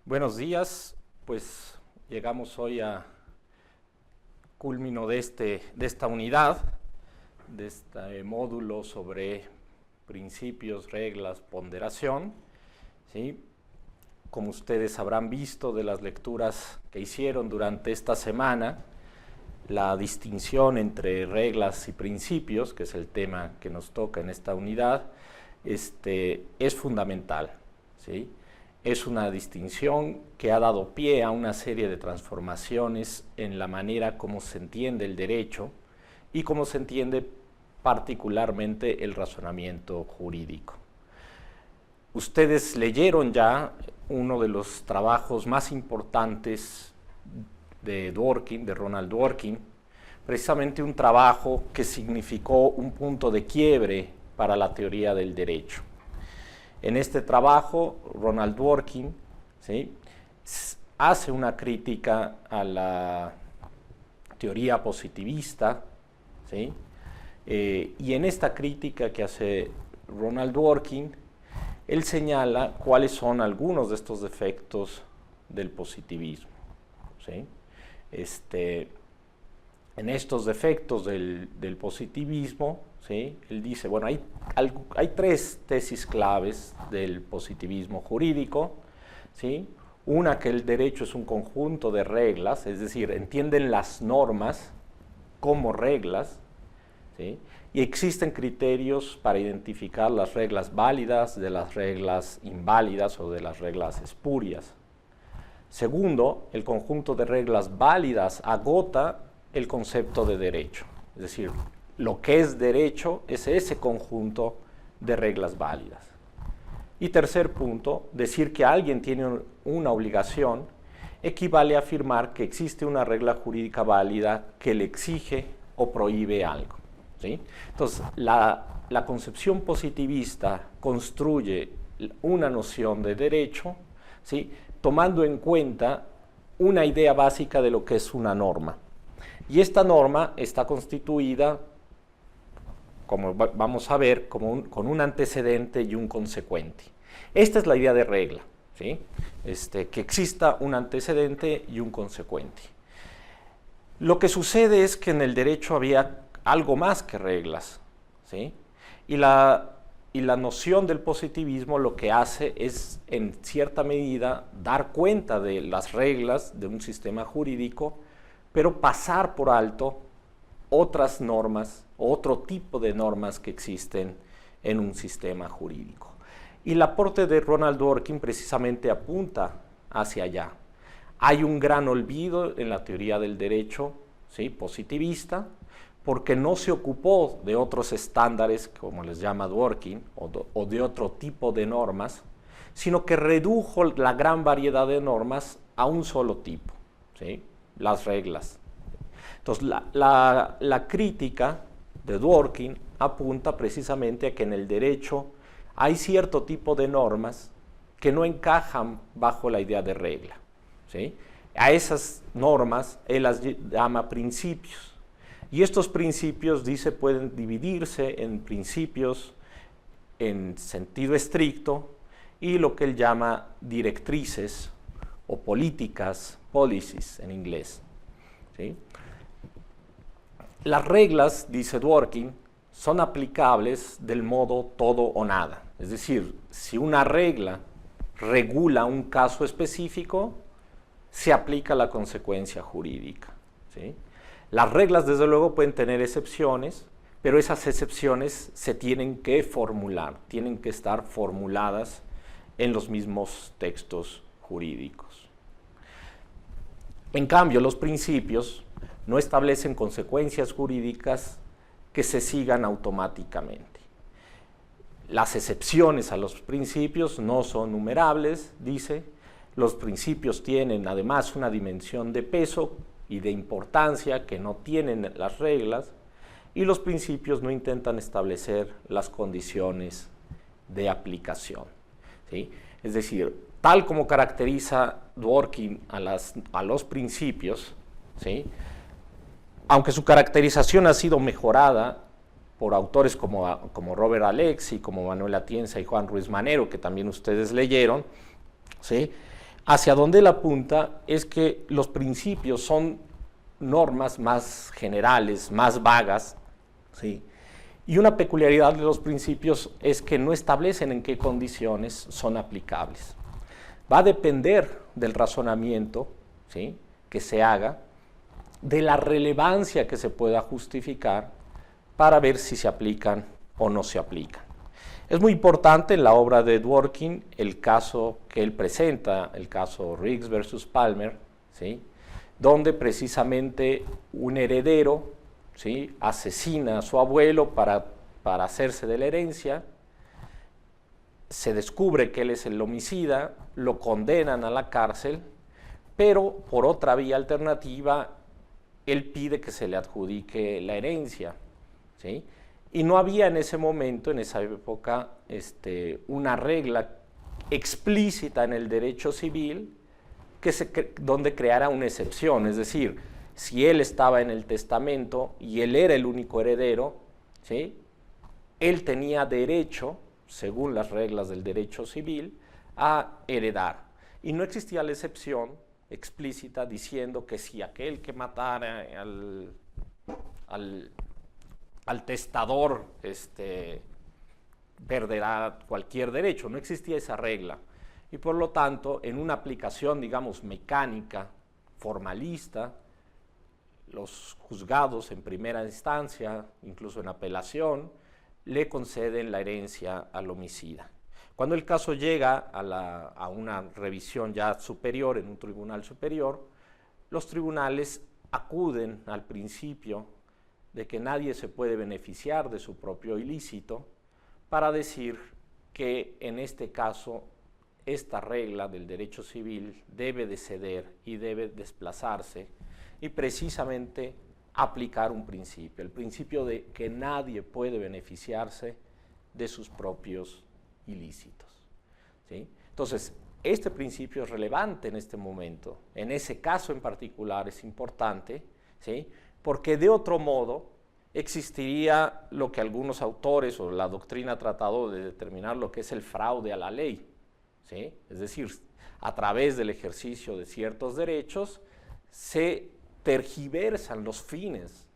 Buenos días, pues llegamos hoy a culmino de esta unidad, de este módulo sobre principios, reglas, ponderación, ¿sí? Como ustedes habrán visto de las lecturas que hicieron durante esta semana, la distinción entre reglas y principios, que es el tema que nos toca en esta unidad, es fundamental, ¿sí? Es una distinción que ha dado pie a una serie de transformaciones en la manera como se entiende el derecho y cómo se entiende particularmente el razonamiento jurídico. Ustedes leyeron ya uno de los trabajos más importantes de Dworkin, de Ronald Dworkin, precisamente un trabajo que significó un punto de quiebre para la teoría del derecho. En este trabajo, Ronald Dworkin, ¿sí?, hace una crítica a la teoría positivista, ¿sí? Y en esta crítica que hace Ronald Dworkin, él señala cuáles son algunos de estos defectos del positivismo, ¿sí? En estos defectos del positivismo, ¿sí?, él dice, bueno, hay tres tesis claves del positivismo jurídico, ¿sí? Una, que el derecho es un conjunto de reglas, es decir, entienden las normas como reglas, ¿sí? Y existen criterios para identificar las reglas válidas de las reglas inválidas o de las reglas espurias. Segundo, el conjunto de reglas válidas agota el concepto de derecho, es decir, lo que es derecho es ese conjunto de reglas válidas. Y tercer punto, decir que alguien tiene una obligación equivale a afirmar que existe una regla jurídica válida que le exige o prohíbe algo, ¿sí? Entonces, la concepción positivista construye una noción de derecho, ¿sí?, tomando en cuenta una idea básica de lo que es una norma. Y esta norma está constituida, como vamos a ver, con un antecedente y un consecuente. Esta es la idea de regla, ¿sí? Que exista un antecedente y un consecuente. Lo que sucede es que en el derecho había algo más que reglas, ¿sí? Y la noción del positivismo lo que hace es, en cierta medida, dar cuenta de las reglas de un sistema jurídico, pero pasar por alto otras normas, otro tipo de normas que existen en un sistema jurídico. Y el aporte de Ronald Dworkin precisamente apunta hacia allá. Hay un gran olvido en la teoría del derecho, ¿sí?, positivista, porque no se ocupó de otros estándares, como les llama Dworkin, o de otro tipo de normas, sino que redujo la gran variedad de normas a un solo tipo, ¿sí?, las reglas. Entonces, la crítica de Dworkin apunta precisamente a que en el derecho hay cierto tipo de normas que no encajan bajo la idea de regla, ¿sí? A esas normas él las llama principios. Y estos principios, dice, pueden dividirse en principios en sentido estricto y lo que él llama directrices o políticas, policies en inglés, ¿sí? Las reglas, dice Dworkin, son aplicables del modo todo o nada. Es decir, si una regla regula un caso específico, se aplica la consecuencia jurídica, ¿sí? Las reglas, desde luego, pueden tener excepciones, pero esas excepciones se tienen que formular, tienen que estar formuladas en los mismos textos jurídicos. En cambio, los principios no establecen consecuencias jurídicas que se sigan automáticamente. Las excepciones a los principios no son numerables, dice. Los principios tienen además una dimensión de peso y de importancia que no tienen las reglas, y los principios no intentan establecer las condiciones de aplicación, ¿sí? Es decir, tal como caracteriza Dworkin a los principios, ¿sí?, aunque su caracterización ha sido mejorada por autores como Robert Alexy, como Manuel Atienza y Juan Ruiz Manero, que también ustedes leyeron, ¿sí?, hacia donde él apunta es que los principios son normas más generales, más vagas, ¿sí? Y una peculiaridad de los principios es que no establecen en qué condiciones son aplicables. Va a depender del razonamiento, ¿sí?, que se haga, de la relevancia que se pueda justificar para ver si se aplican o no se aplican. Es muy importante en la obra de Dworkin el caso que él presenta, el caso Riggs versus Palmer, ¿sí?, donde precisamente un heredero, ¿sí?, asesina a su abuelo para hacerse de la herencia, se descubre que él es el homicida, lo condenan a la cárcel, pero por otra vía alternativa, él pide que se le adjudique la herencia, ¿sí? Y no había en ese momento, en esa época, una regla explícita en el derecho civil donde creara una excepción, es decir, si él estaba en el testamento y él era el único heredero, ¿sí?, él tenía derecho, según las reglas del derecho civil, a heredar. Y no existía la excepción explícita diciendo que si aquel que matara al testador perderá cualquier derecho. No existía esa regla. Y por lo tanto, en una aplicación, digamos, mecánica, formalista, los juzgados en primera instancia, incluso en apelación, le conceden la herencia al homicida. Cuando el caso llega a una revisión ya superior, en un tribunal superior, los tribunales acuden al principio de que nadie se puede beneficiar de su propio ilícito para decir que en este caso esta regla del derecho civil debe de ceder y debe desplazarse y precisamente aplicar un principio, el principio de que nadie puede beneficiarse de sus propios ilícitos, ¿sí? Entonces, este principio es relevante en este momento, en ese caso en particular es importante, ¿sí?, porque de otro modo existiría lo que algunos autores o la doctrina ha tratado de determinar lo que es el fraude a la ley, ¿sí? Es decir, a través del ejercicio de ciertos derechos se tergiversan los fines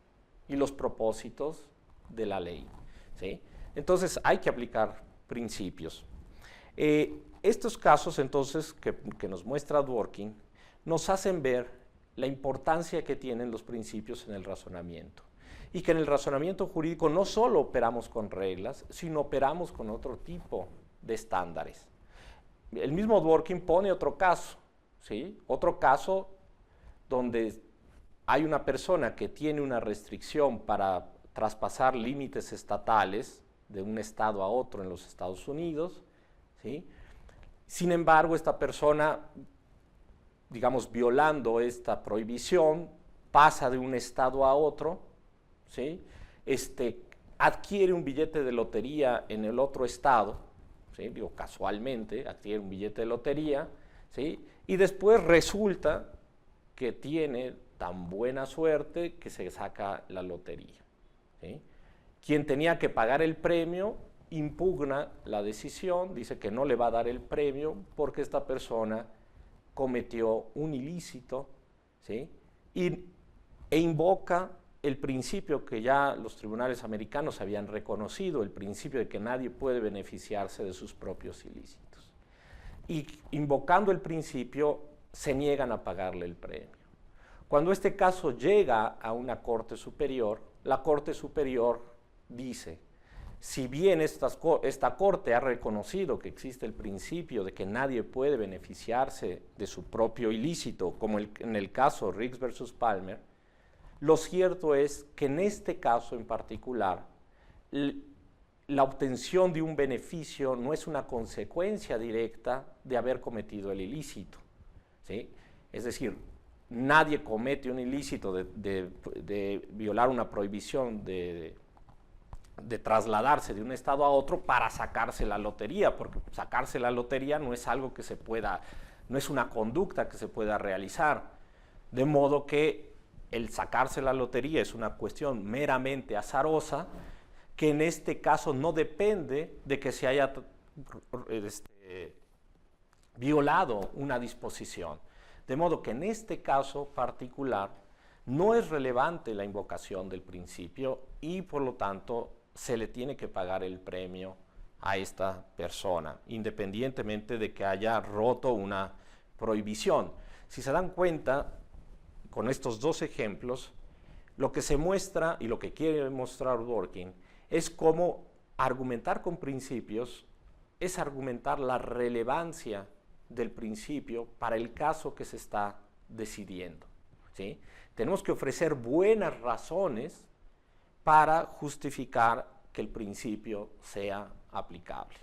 y los propósitos de la ley, ¿sí? Entonces hay que aplicar principios. Estos casos entonces que nos muestra Dworkin nos hacen ver la importancia que tienen los principios en el razonamiento y que en el razonamiento jurídico no solo operamos con reglas, sino operamos con otro tipo de estándares. El mismo Dworkin pone otro caso, ¿sí?, otro caso donde hay una persona que tiene una restricción para traspasar límites estatales de un estado a otro en los Estados Unidos, ¿sí? Sin embargo, esta persona, digamos, violando esta prohibición, pasa de un estado a otro, ¿sí?, adquiere un billete de lotería en el otro estado, ¿sí?, digo, casualmente adquiere un billete de lotería, ¿sí?, y después resulta que tiene tan buena suerte que se saca la lotería, ¿sí? Quien tenía que pagar el premio impugna la decisión, dice que no le va a dar el premio porque esta persona cometió un ilícito, ¿sí?, e invoca el principio que ya los tribunales americanos habían reconocido, el principio de que nadie puede beneficiarse de sus propios ilícitos. Y invocando el principio, se niegan a pagarle el premio. Cuando este caso llega a una corte superior, la corte superior dice, si bien esta corte ha reconocido que existe el principio de que nadie puede beneficiarse de su propio ilícito, como en el caso Riggs versus Palmer, lo cierto es que en este caso en particular, la obtención de un beneficio no es una consecuencia directa de haber cometido el ilícito, ¿sí? Es decir, nadie comete un ilícito de violar una prohibición de trasladarse de un estado a otro para sacarse la lotería, porque sacarse la lotería no es algo que se pueda, no es una conducta que se pueda realizar, de modo que el sacarse la lotería es una cuestión meramente azarosa, que en este caso no depende de que se haya violado una disposición. De modo que en este caso particular no es relevante la invocación del principio y por lo tanto se le tiene que pagar el premio a esta persona, independientemente de que haya roto una prohibición. Si se dan cuenta, con estos dos ejemplos, lo que se muestra y lo que quiere mostrar Dworkin es cómo argumentar con principios es argumentar la relevancia del principio para el caso que se está decidiendo, ¿sí? Tenemos que ofrecer buenas razones para justificar que el principio sea aplicable,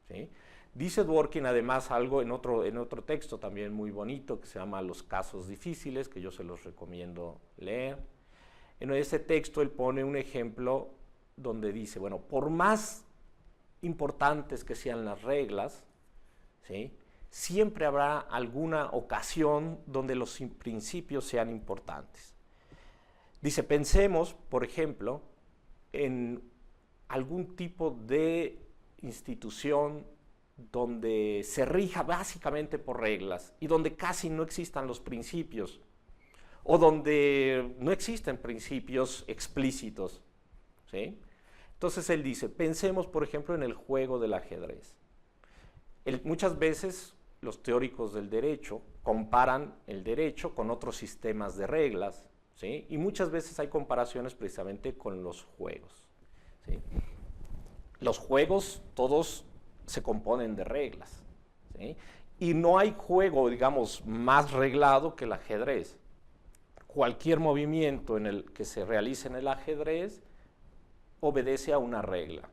¿sí? Dice Dworkin además algo en otro texto también muy bonito que se llama Los casos difíciles, que yo se los recomiendo leer. En ese texto él pone un ejemplo donde dice, bueno, por más importantes que sean las reglas, ¿sí?, siempre habrá alguna ocasión donde los principios sean importantes. Dice, pensemos, por ejemplo, en algún tipo de institución donde se rija básicamente por reglas y donde casi no existan los principios o donde no existen principios explícitos, ¿sí? Entonces él dice, pensemos por ejemplo en el juego del ajedrez. Muchas veces los teóricos del derecho comparan el derecho con otros sistemas de reglas, ¿sí? Y muchas veces hay comparaciones precisamente con los juegos, ¿sí? Los juegos todos se componen de reglas, ¿sí? Y no hay juego, digamos, más reglado que el ajedrez. Cualquier movimiento que se realice en el ajedrez obedece a una regla,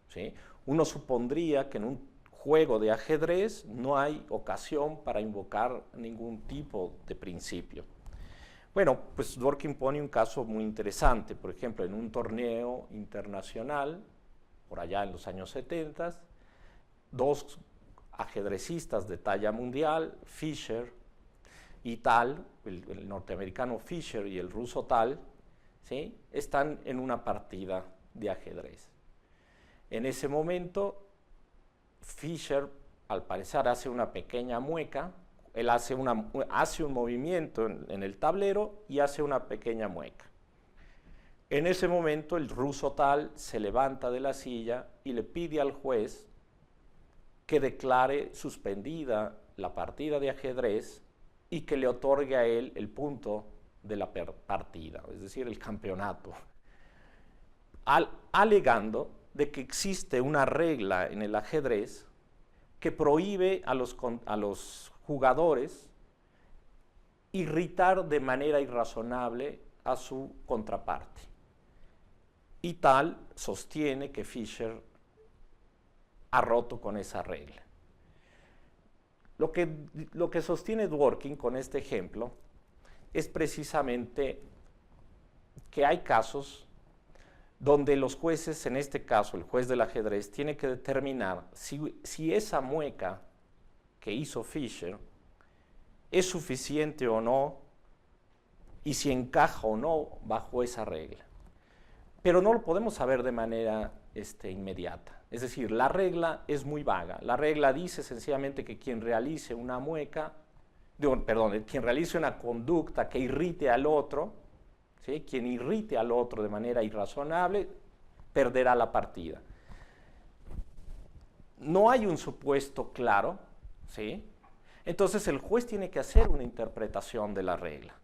¿sí? Uno supondría que en un juego de ajedrez no hay ocasión para invocar ningún tipo de principio. Bueno, pues Dworkin pone un caso muy interesante, por ejemplo, en un torneo internacional, por allá en los años 70, dos ajedrecistas de talla mundial, Fischer y Tal, el norteamericano Fischer y el ruso Tal, ¿sí?, están en una partida de ajedrez. En ese momento, Fischer, al parecer, hace una pequeña mueca. Él hace un movimiento en el tablero y hace una pequeña mueca. En ese momento, el ruso Tal se levanta de la silla y le pide al juez que declare suspendida la partida de ajedrez y que le otorgue a él el punto de la partida, es decir, el campeonato, alegando de que existe una regla en el ajedrez que prohíbe a los jugadores irritar de manera irrazonable a su contraparte. Y Tal sostiene que Fischer ha roto con esa regla. Lo que sostiene Dworkin con este ejemplo es precisamente que hay casos donde los jueces, en este caso el juez del ajedrez, tiene que determinar si esa mueca que hizo Fischer es suficiente o no y si encaja o no bajo esa regla. Pero no lo podemos saber de manera inmediata. Es decir, la regla es muy vaga. La regla dice sencillamente que quien realice una mueca, quien realice una conducta que irrite al otro, ¿sí?, quien irrite al otro de manera irrazonable, perderá la partida. No hay un supuesto claro, ¿sí? Entonces el juez tiene que hacer una interpretación de la regla.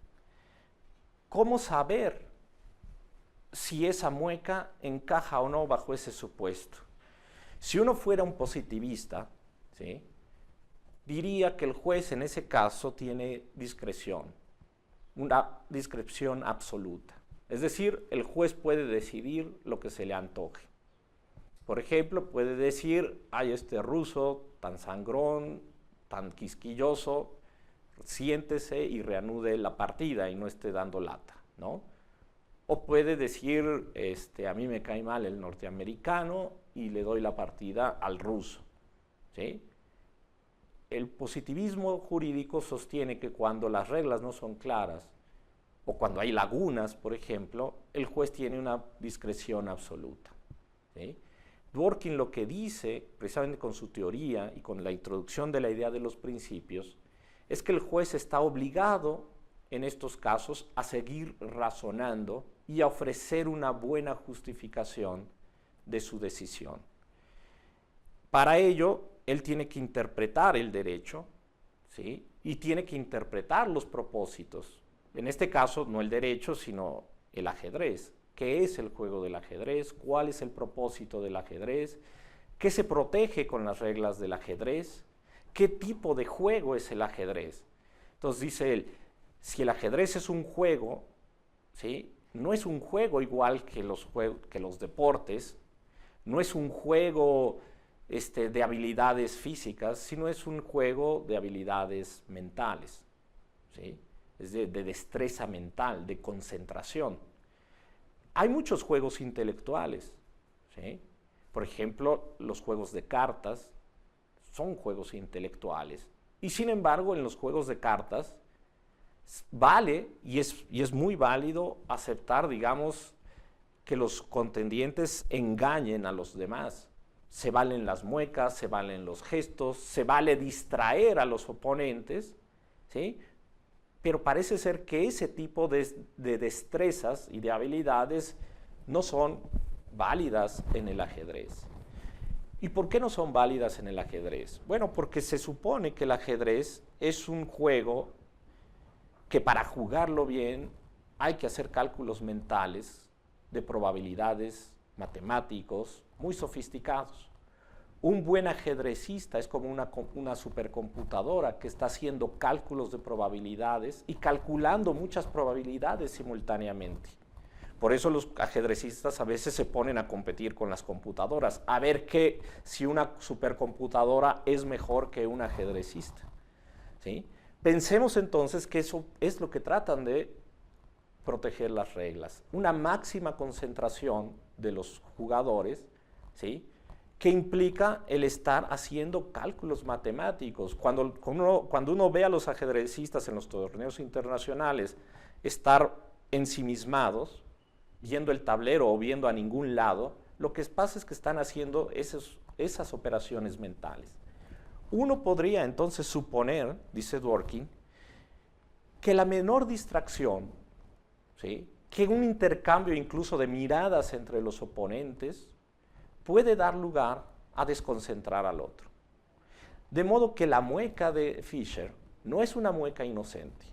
¿Cómo saber si esa mueca encaja o no bajo ese supuesto? Si uno fuera un positivista, ¿sí?, diría que el juez en ese caso tiene discreción, una discreción absoluta. Es decir, el juez puede decidir lo que se le antoje. Por ejemplo, puede decir, ay, este ruso tan sangrón, tan quisquilloso, siéntese y reanude la partida y no esté dando lata, ¿no? O puede decir, a mí me cae mal el norteamericano y le doy la partida al ruso, ¿sí? El positivismo jurídico sostiene que cuando las reglas no son claras o cuando hay lagunas, por ejemplo, el juez tiene una discreción absoluta, ¿sí? Dworkin lo que dice, precisamente con su teoría y con la introducción de la idea de los principios, es que el juez está obligado en estos casos a seguir razonando y a ofrecer una buena justificación de su decisión. Para ello, él tiene que interpretar el derecho, ¿sí? Y tiene que interpretar los propósitos. En este caso, no el derecho, sino el ajedrez. ¿Qué es el juego del ajedrez? ¿Cuál es el propósito del ajedrez? ¿Qué se protege con las reglas del ajedrez? ¿Qué tipo de juego es el ajedrez? Entonces dice él, si el ajedrez es un juego, ¿sí? No es un juego igual que los deportes, no es un juego de habilidades físicas, sino es un juego de habilidades mentales, ¿sí? Es de destreza mental, de concentración. Hay muchos juegos intelectuales, ¿sí? Por ejemplo, los juegos de cartas son juegos intelectuales. Y sin embargo, en los juegos de cartas vale y es muy válido aceptar, digamos, que los contendientes engañen a los demás. Se valen las muecas, se valen los gestos, se vale distraer a los oponentes, ¿sí? Pero parece ser que ese tipo de destrezas y de habilidades no son válidas en el ajedrez. ¿Y por qué no son válidas en el ajedrez? Bueno, porque se supone que el ajedrez es un juego que para jugarlo bien hay que hacer cálculos mentales de probabilidades, matemáticos, muy sofisticados. Un buen ajedrecista es como una supercomputadora que está haciendo cálculos de probabilidades y calculando muchas probabilidades simultáneamente. Por eso los ajedrecistas a veces se ponen a competir con las computadoras, a ver si una supercomputadora es mejor que un ajedrecista, ¿sí? Pensemos entonces que eso es lo que tratan de proteger las reglas. Una máxima concentración de los jugadores, ¿sí? Que implica el estar haciendo cálculos matemáticos. Cuando uno ve a los ajedrecistas en los torneos internacionales estar ensimismados, viendo el tablero o viendo a ningún lado, lo que pasa es que están haciendo esas operaciones mentales. Uno podría entonces suponer, dice Dworkin, que la menor distracción, ¿sí? Que un intercambio incluso de miradas entre los oponentes puede dar lugar a desconcentrar al otro. De modo que la mueca de Fischer no es una mueca inocente.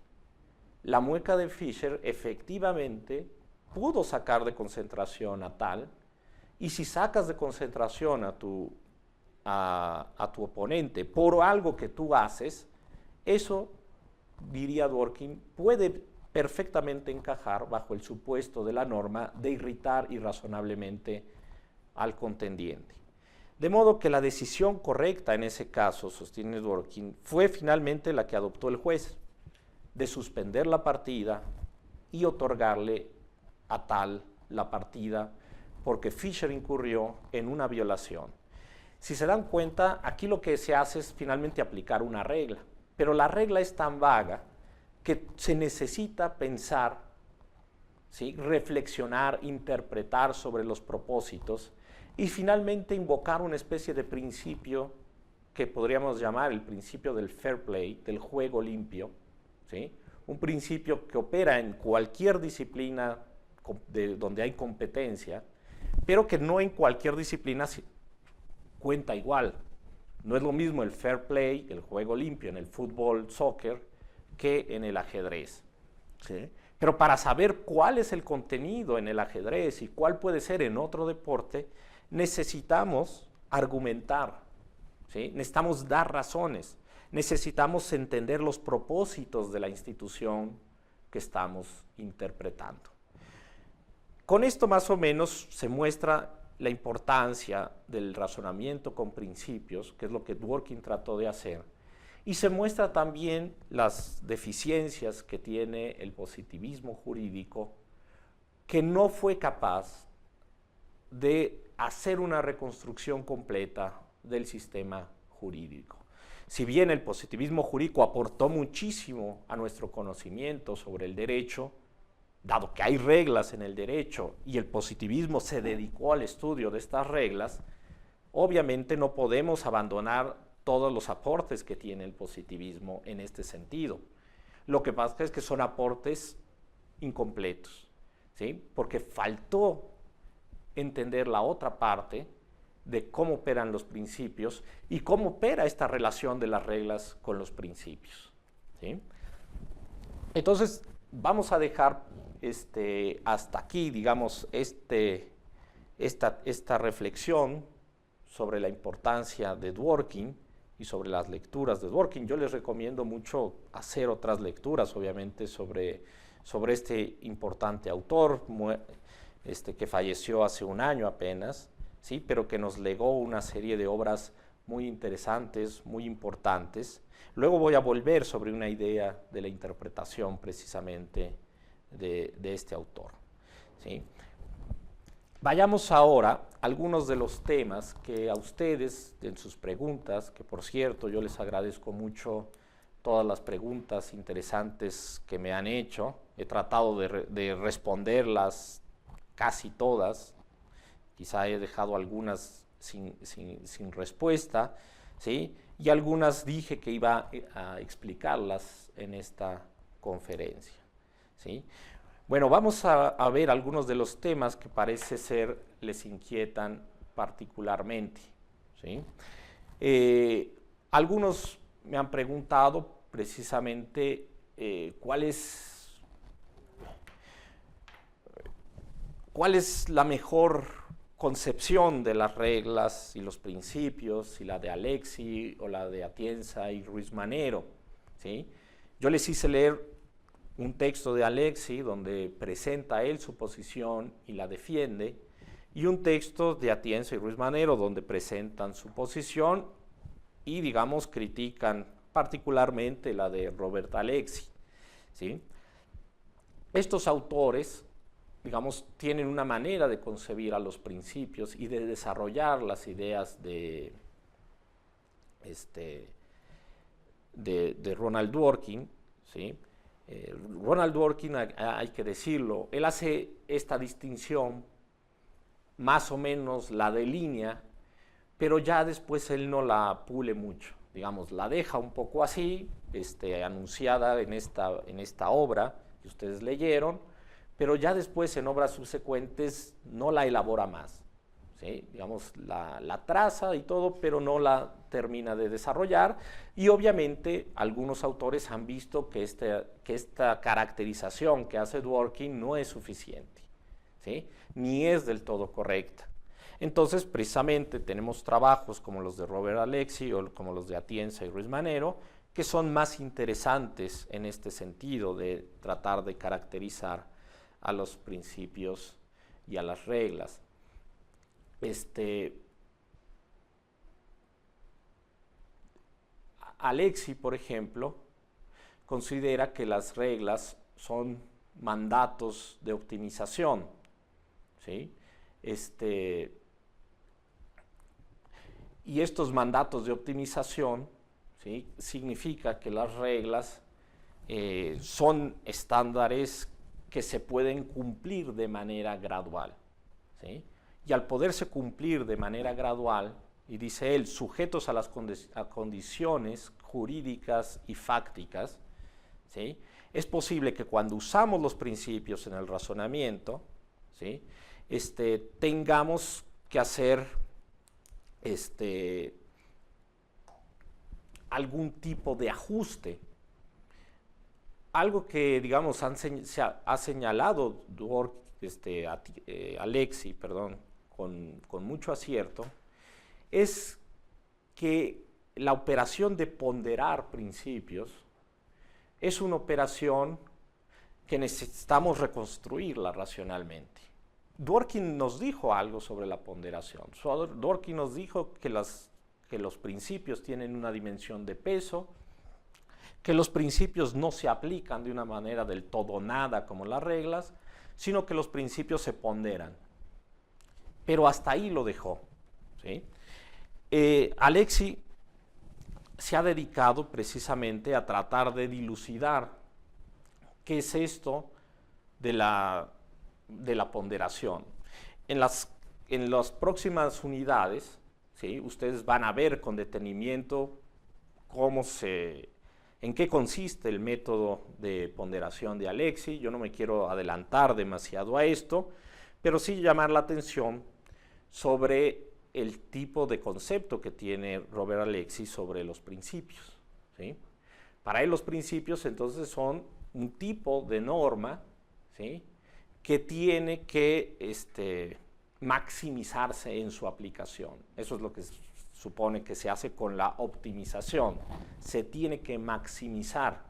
La mueca de Fischer efectivamente pudo sacar de concentración a tal, y si sacas de concentración a tu oponente por algo que tú haces, eso, diría Dworkin, puede perfectamente encajar bajo el supuesto de la norma de irritar irrazonablemente al contendiente. De modo que la decisión correcta en ese caso, sostiene Dworkin, fue finalmente la que adoptó el juez, de suspender la partida y otorgarle a tal la partida porque Fischer incurrió en una violación. Si se dan cuenta, aquí lo que se hace es finalmente aplicar una regla, pero la regla es tan vaga que se necesita pensar, ¿sí? Reflexionar, interpretar sobre los propósitos y finalmente invocar una especie de principio que podríamos llamar el principio del fair play, del juego limpio, ¿sí? Un principio que opera en cualquier disciplina donde hay competencia, pero que no en cualquier disciplina cuenta igual. No es lo mismo el fair play, el juego limpio en el fútbol, soccer, que en el ajedrez, ¿sí? Pero para saber cuál es el contenido en el ajedrez y cuál puede ser en otro deporte, necesitamos argumentar, ¿sí? Necesitamos dar razones, necesitamos entender los propósitos de la institución que estamos interpretando. Con esto más o menos se muestra la importancia del razonamiento con principios, que es lo que Dworkin trató de hacer, y se muestra también las deficiencias que tiene el positivismo jurídico, que no fue capaz de hacer una reconstrucción completa del sistema jurídico. Si bien el positivismo jurídico aportó muchísimo a nuestro conocimiento sobre el derecho, dado que hay reglas en el derecho y el positivismo se dedicó al estudio de estas reglas, Obviamente no podemos abandonar todos los aportes que tiene el positivismo en este sentido. Lo que pasa es que son aportes incompletos, ¿sí? Porque faltó entender la otra parte de cómo operan los principios y cómo opera esta relación de las reglas con los principios, ¿sí? Entonces, vamos a dejar hasta aquí, digamos, esta reflexión sobre la importancia de Dworkin y sobre las lecturas de Dworkin. Yo les recomiendo mucho hacer otras lecturas, obviamente, sobre este importante autor que falleció hace un año apenas, ¿sí? Pero que nos legó una serie de obras muy interesantes, muy importantes. Luego voy a volver sobre una idea de la interpretación precisamente de este autor, ¿sí? Vayamos ahora a algunos de los temas que a ustedes, en sus preguntas, que por cierto yo les agradezco mucho todas las preguntas interesantes que me han hecho. He tratado de responderlas casi todas, quizá he dejado algunas sin respuesta, ¿sí? Y algunas dije que iba a explicarlas en esta conferencia, ¿sí? Bueno, vamos a ver algunos de los temas que parece ser les inquietan particularmente, ¿sí? Algunos me han preguntado precisamente cuál es la mejor concepción de las reglas y los principios, si la de Alexi o la de Atienza y Ruiz Manero, ¿sí? Yo les hice leer un texto de Alexi donde presenta él su posición y la defiende, y un texto de Atienza y Ruiz Manero donde presentan su posición y, digamos, critican particularmente la de Robert Alexi, ¿sí? Estos autores, digamos, tienen una manera de concebir a los principios y de desarrollar las ideas de Ronald Dworkin, ¿sí? Ronald Dworkin, hay que decirlo, él hace esta distinción, más o menos la delinea, pero ya después él no la pule mucho, digamos, la deja un poco así, anunciada en esta obra que ustedes leyeron, pero ya después en obras subsecuentes no la elabora más, ¿sí? Digamos, la traza y todo, pero no la termina de desarrollar, y obviamente algunos autores han visto que esta caracterización que hace Dworkin no es suficiente, ¿sí? Ni es del todo correcta. Entonces, precisamente tenemos trabajos como los de Robert Alexi o como los de Atienza y Ruiz Manero, que son más interesantes en este sentido de tratar de caracterizar a los principios y a las reglas. Alexi, por ejemplo, considera que las reglas son mandatos de optimización, ¿sí? Y estos mandatos de optimización, ¿sí?, significa que las reglas son estándares que se pueden cumplir de manera gradual, ¿sí? Y al poderse cumplir de manera gradual, y dice él, sujetos a las condiciones jurídicas y fácticas, ¿sí?, es posible que cuando usamos los principios en el razonamiento, ¿sí?, tengamos que hacer algún tipo de ajuste. Algo que, digamos, ha señalado Alexi, con mucho acierto, es que la operación de ponderar principios es una operación que necesitamos reconstruirla racionalmente. Dworkin nos dijo algo sobre la ponderación. Dworkin nos dijo que los principios tienen una dimensión de peso, que los principios no se aplican de una manera del todo nada como las reglas, sino que los principios se ponderan. Pero hasta ahí lo dejó, ¿sí? Alexi se ha dedicado precisamente a tratar de dilucidar qué es esto de la ponderación. En las próximas unidades, ¿sí? Ustedes van a ver con detenimiento en qué consiste el método de ponderación de Alexis. Yo no me quiero adelantar demasiado a esto, pero sí llamar la atención sobre el tipo de concepto que tiene Robert Alexis sobre los principios, ¿sí? Para él los principios entonces son un tipo de norma, ¿sí?, que tiene que maximizarse en su aplicación. Eso es lo que supone que se hace con la optimización. Se tiene que maximizar,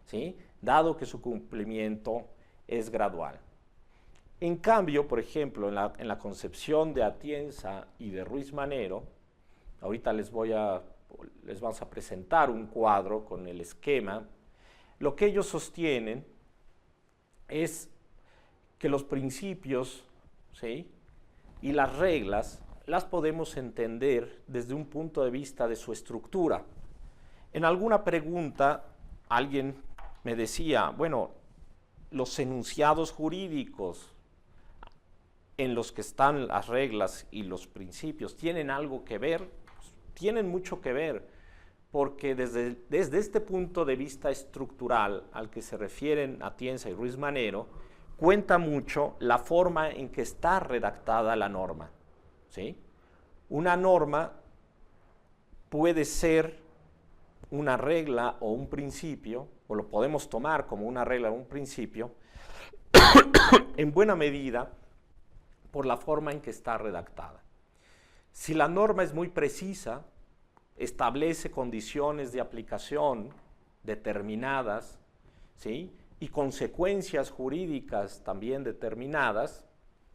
¿sí?, dado que su cumplimiento es gradual. En cambio, por ejemplo, en la concepción de Atienza y de Ruiz Manero, ahorita les vamos a presentar un cuadro con el esquema. Lo que ellos sostienen es que los principios, ¿sí?, y las reglas las podemos entender desde un punto de vista de su estructura. En alguna pregunta alguien me decía, bueno, los enunciados jurídicos en los que están las reglas y los principios, ¿tienen algo que ver? Tienen mucho que ver, porque desde este punto de vista estructural al que se refieren Atienza y Ruiz Manero, cuenta mucho la forma en que está redactada la norma, ¿sí? Una norma puede ser una regla o un principio, o lo podemos tomar como una regla o un principio, en buena medida por la forma en que está redactada. Si la norma es muy precisa, establece condiciones de aplicación determinadas, ¿sí?, y consecuencias jurídicas también determinadas,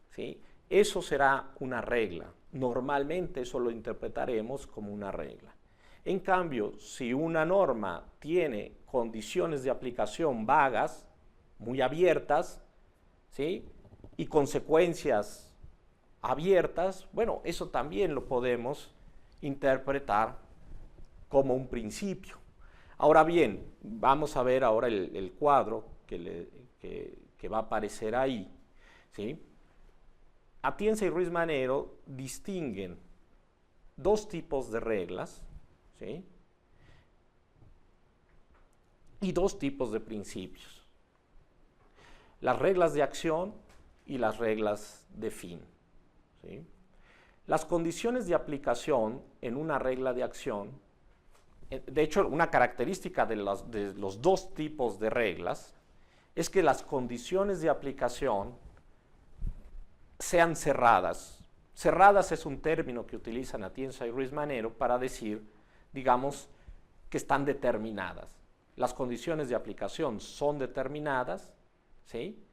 ¿sí?, eso será una regla. Normalmente eso lo interpretaremos como una regla. En cambio, si una norma tiene condiciones de aplicación vagas, muy abiertas, ¿sí?, y consecuencias abiertas, bueno, eso también lo podemos interpretar como un principio. Ahora bien, vamos a ver ahora el cuadro que va a aparecer ahí, ¿sí? Atienza y Ruiz Manero distinguen dos tipos de reglas, ¿sí?, y dos tipos de principios: las reglas de acción y las reglas de fin, ¿sí? Las condiciones de aplicación en una regla de acción, de hecho, una característica de los dos tipos de reglas es que las condiciones de aplicación sean cerradas. Cerradas es un término que utilizan Atienza y Ruiz Manero para decir, digamos, que están determinadas. Las condiciones de aplicación son determinadas, ¿sí?,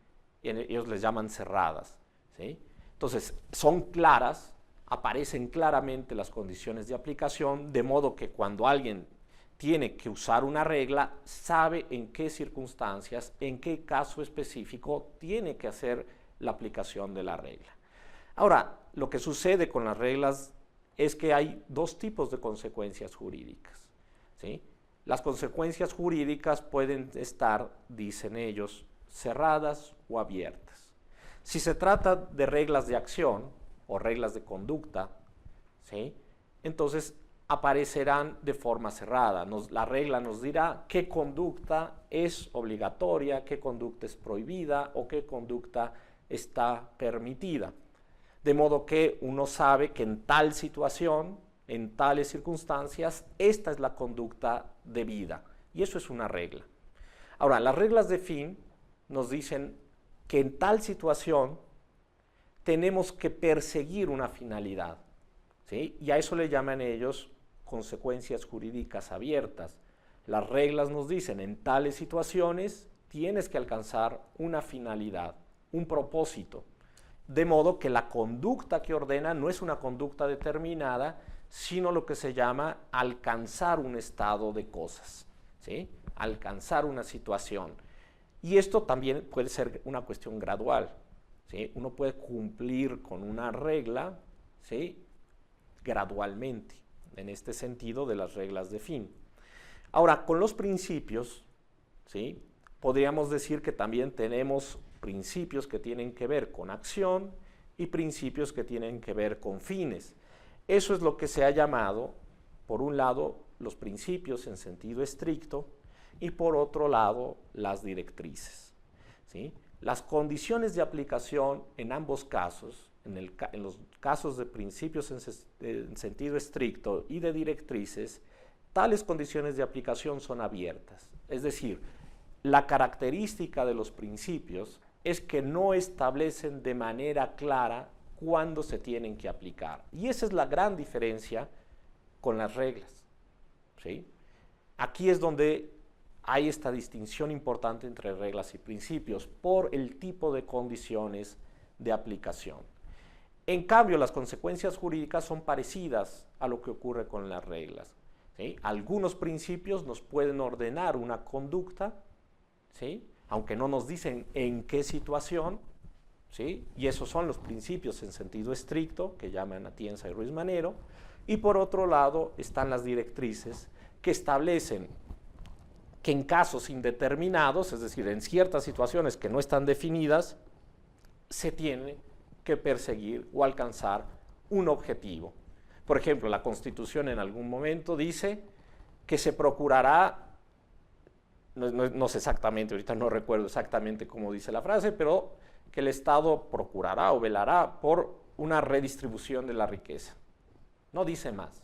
y ellos les llaman cerradas, ¿sí? Entonces, son claras, aparecen claramente las condiciones de aplicación, de modo que cuando alguien tiene que usar una regla, sabe en qué circunstancias, en qué caso específico tiene que hacer la aplicación de la regla. Ahora, lo que sucede con las reglas es que hay dos tipos de consecuencias jurídicas, ¿sí? Las consecuencias jurídicas pueden estar, dicen ellos, cerradas o abiertas. Si se trata de reglas de acción o reglas de conducta, ¿sí?, entonces aparecerán de forma cerrada. La regla nos dirá qué conducta es obligatoria, qué conducta es prohibida o qué conducta está permitida. De modo que uno sabe que en tal situación, en tales circunstancias, esta es la conducta debida. Y eso es una regla. Ahora, las reglas de fin nos dicen que en tal situación tenemos que perseguir una finalidad, ¿sí? Y a eso le llaman ellos consecuencias jurídicas abiertas. Las reglas nos dicen, en tales situaciones tienes que alcanzar una finalidad, un propósito. De modo que la conducta que ordena no es una conducta determinada, sino lo que se llama alcanzar un estado de cosas, ¿sí?, alcanzar una situación. Y esto también puede ser una cuestión gradual, ¿sí? Uno puede cumplir con una regla, ¿sí?, gradualmente, en este sentido de las reglas de fin. Ahora, con los principios, ¿sí?, podríamos decir que también tenemos principios que tienen que ver con acción y principios que tienen que ver con fines. eso es lo que se ha llamado, por un lado, los principios en sentido estricto y por otro lado, las directrices, ¿sí? Las condiciones de aplicación en ambos casos, en los casos de principios en sentido estricto y de directrices, tales condiciones de aplicación son abiertas. Es decir, la característica de los principios es que no establecen de manera clara cuándo se tienen que aplicar. Y esa es la gran diferencia con las reglas, ¿sí? Aquí es donde hay esta distinción importante entre reglas y principios por el tipo de condiciones de aplicación. En cambio, las consecuencias jurídicas son parecidas a lo que ocurre con las reglas, ¿sí? Algunos principios nos pueden ordenar una conducta, ¿sí? Aunque no nos dicen en qué situación, ¿sí? Y esos son los principios en sentido estricto, que llaman Atienza y Ruiz Manero, y por otro lado están las directrices que establecen que en casos indeterminados, es decir, en ciertas situaciones que no están definidas, se tiene que perseguir o alcanzar un objetivo. Por ejemplo, la Constitución en algún momento dice que se procurará, no sé exactamente, ahorita no recuerdo exactamente cómo dice la frase, pero que el Estado procurará o velará por una redistribución de la riqueza. No dice más.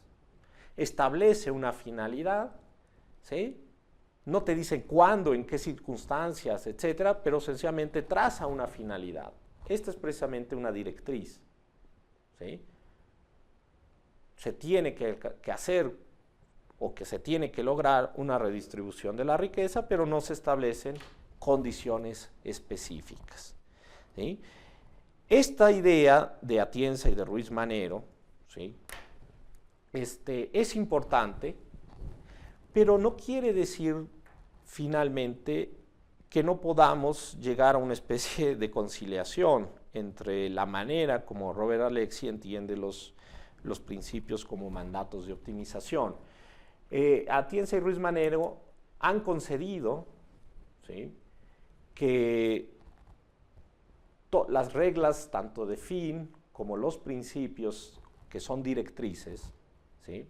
Establece una finalidad, ¿sí? No te dicen cuándo, en qué circunstancias, etcétera, pero sencillamente traza una finalidad. Esta es precisamente una directriz, ¿sí? Se tiene que hacer o que se tiene que lograr una redistribución de la riqueza, pero no se establecen condiciones específicas, ¿sí? Esta idea de Atienza y de Ruiz Manero, ¿sí? Es importante, pero no quiere decir finalmente que no podamos llegar a una especie de conciliación entre la manera como Robert Alexy entiende los principios como mandatos de optimización. Atienza y Ruiz Manero han concedido, ¿sí?, que las reglas tanto de fin como los principios que son directrices, ¿sí?,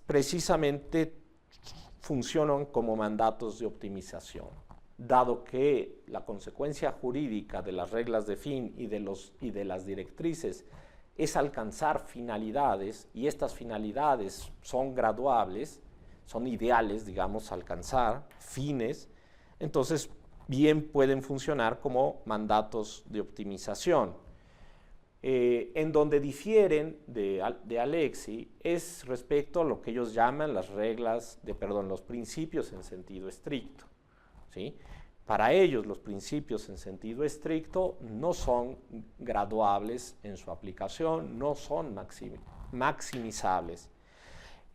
precisamente funcionan como mandatos de optimización, dado que la consecuencia jurídica de las reglas de fin y de las directrices es alcanzar finalidades, y estas finalidades son graduables, son ideales, digamos, alcanzar fines, entonces bien pueden funcionar como mandatos de optimización. En donde difieren de Alexy es respecto a lo que ellos llaman las reglas, los principios en sentido estricto, ¿sí? Para ellos los principios en sentido estricto no son graduables en su aplicación, no son maximizables.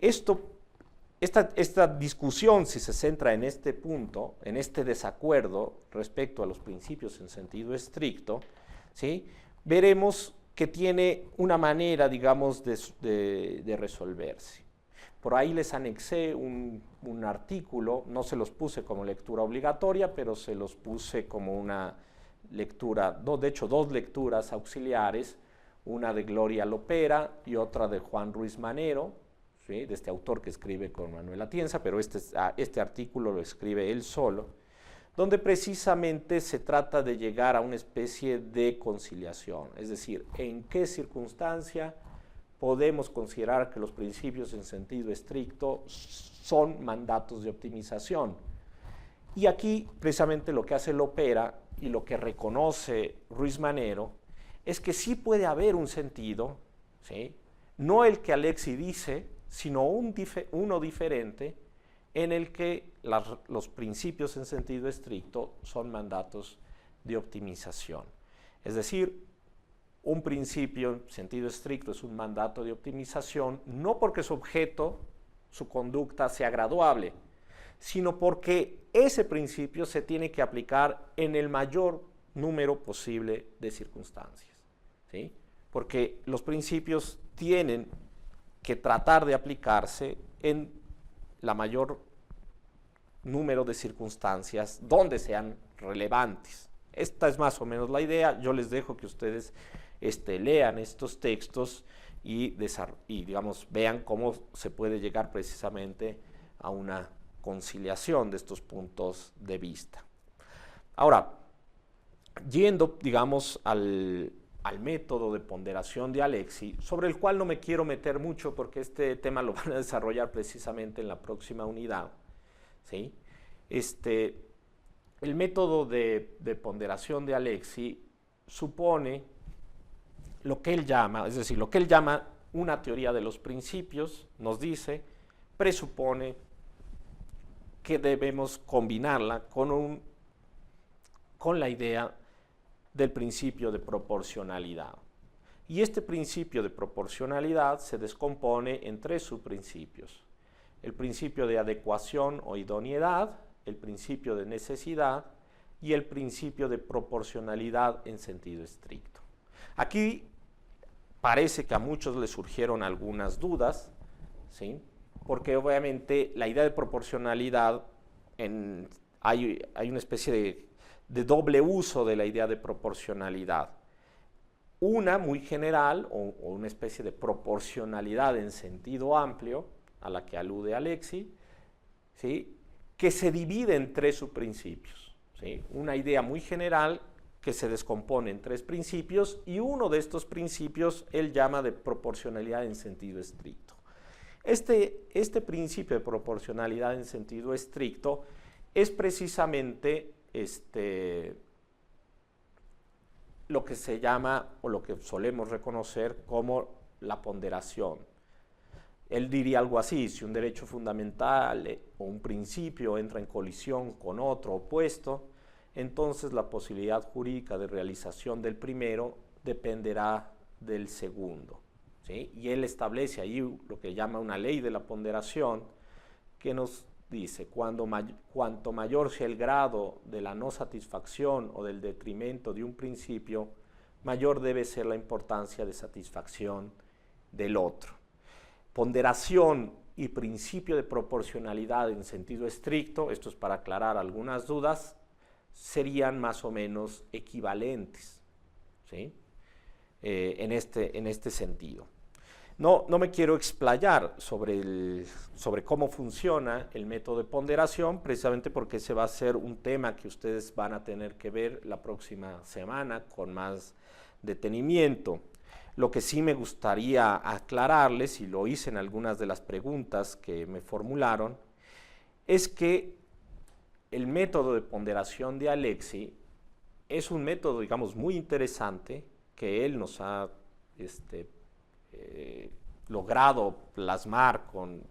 Esta discusión, si se centra en este punto, en este desacuerdo respecto a los principios en sentido estricto, ¿sí?, veremos que tiene una manera, digamos, de resolverse. Por ahí les anexé un artículo, no se los puse como lectura obligatoria, pero se los puse como una lectura, de hecho dos lecturas auxiliares, una de Gloria Lopera y otra de Juan Ruiz Manero, ¿sí?, de este autor que escribe con Manuel Atienza, pero este artículo lo escribe él solo, donde precisamente se trata de llegar a una especie de conciliación, es decir, en qué circunstancia podemos considerar que los principios en sentido estricto son mandatos de optimización. Y aquí precisamente lo que hace Lopera y lo que reconoce Ruiz Manero es que sí puede haber un sentido, ¿sí?, no el que Alexy dice, sino uno diferente, en el que los principios en sentido estricto son mandatos de optimización. Es decir, un principio en sentido estricto es un mandato de optimización no porque su objeto, su conducta sea graduable, sino porque ese principio se tiene que aplicar en el mayor número posible de circunstancias, ¿sí? Porque los principios tienen que tratar de aplicarse en la mayor número de circunstancias donde sean relevantes. Esta es más o menos la idea. Yo les dejo que ustedes lean estos textos y digamos, vean cómo se puede llegar precisamente a una conciliación de estos puntos de vista. Ahora, yendo, digamos, al método de ponderación de Alexis, sobre el cual no me quiero meter mucho porque este tema lo van a desarrollar precisamente en la próxima unidad, ¿sí? El método de ponderación de Alexis supone lo que él llama, es decir, lo que él llama una teoría de los principios, nos dice, presupone que debemos combinarla con la idea del principio de proporcionalidad. Y este principio de proporcionalidad se descompone en tres subprincipios: el principio de adecuación o idoneidad, el principio de necesidad y el principio de proporcionalidad en sentido estricto. Aquí parece que a muchos les surgieron algunas dudas, ¿sí? Porque obviamente la idea de proporcionalidad, hay una especie de doble uso de la idea de proporcionalidad. Una muy general, o una especie de proporcionalidad en sentido amplio, a la que alude Alexis, ¿sí? Que se divide en tres subprincipios, ¿sí? Una idea muy general que se descompone en tres principios, y uno de estos principios él llama de proporcionalidad en sentido estricto. Este principio de proporcionalidad en sentido estricto es precisamente lo que se llama, o lo que solemos reconocer como la ponderación. Él diría algo así: si un derecho fundamental o un principio entra en colisión con otro opuesto, entonces la posibilidad jurídica de realización del primero dependerá del segundo, ¿sí? Y él establece ahí lo que llama una ley de la ponderación, que nos dice: cuanto mayor sea el grado de la no satisfacción o del detrimento de un principio, mayor debe ser la importancia de satisfacción del otro. Ponderación y principio de proporcionalidad en sentido estricto, esto es para aclarar algunas dudas, serían más o menos equivalentes, ¿sí? En este sentido. No me quiero explayar sobre cómo funciona el método de ponderación, precisamente porque ese va a ser un tema que ustedes van a tener que ver la próxima semana con más detenimiento. Lo que sí me gustaría aclararles, y lo hice en algunas de las preguntas que me formularon, es que el método de ponderación de Alexis es un método, digamos, muy interesante, que él nos ha logrado plasmar con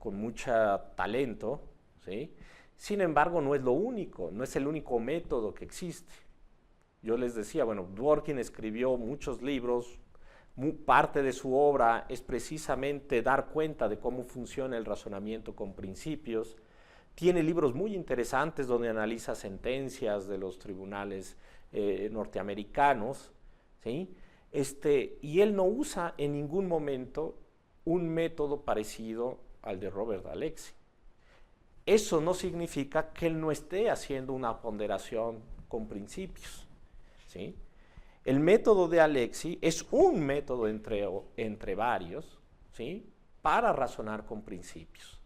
mucho talento, ¿sí? Sin embargo, no es lo único, no es el único método que existe. Yo les decía, bueno, Dworkin escribió muchos libros, parte de su obra es precisamente dar cuenta de cómo funciona el razonamiento con principios. Tiene libros muy interesantes donde analiza sentencias de los tribunales norteamericanos, ¿sí? Y él no usa en ningún momento un método parecido al de Robert Alexis. Eso no significa que él no esté haciendo una ponderación con principios, ¿sí? El método de Alexis es un método entre varios, ¿sí? Para razonar con principios.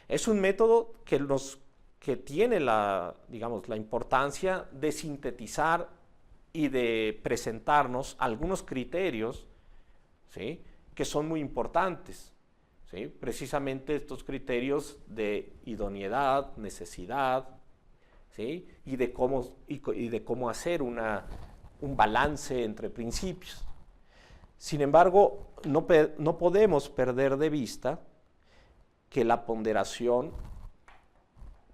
Es un método que tiene la importancia de sintetizar y de presentarnos algunos criterios, ¿sí? Que son muy importantes, ¿sí? Precisamente estos criterios de idoneidad, necesidad, ¿sí? y de cómo hacer un balance entre principios. Sin embargo, no podemos perder de vista que la ponderación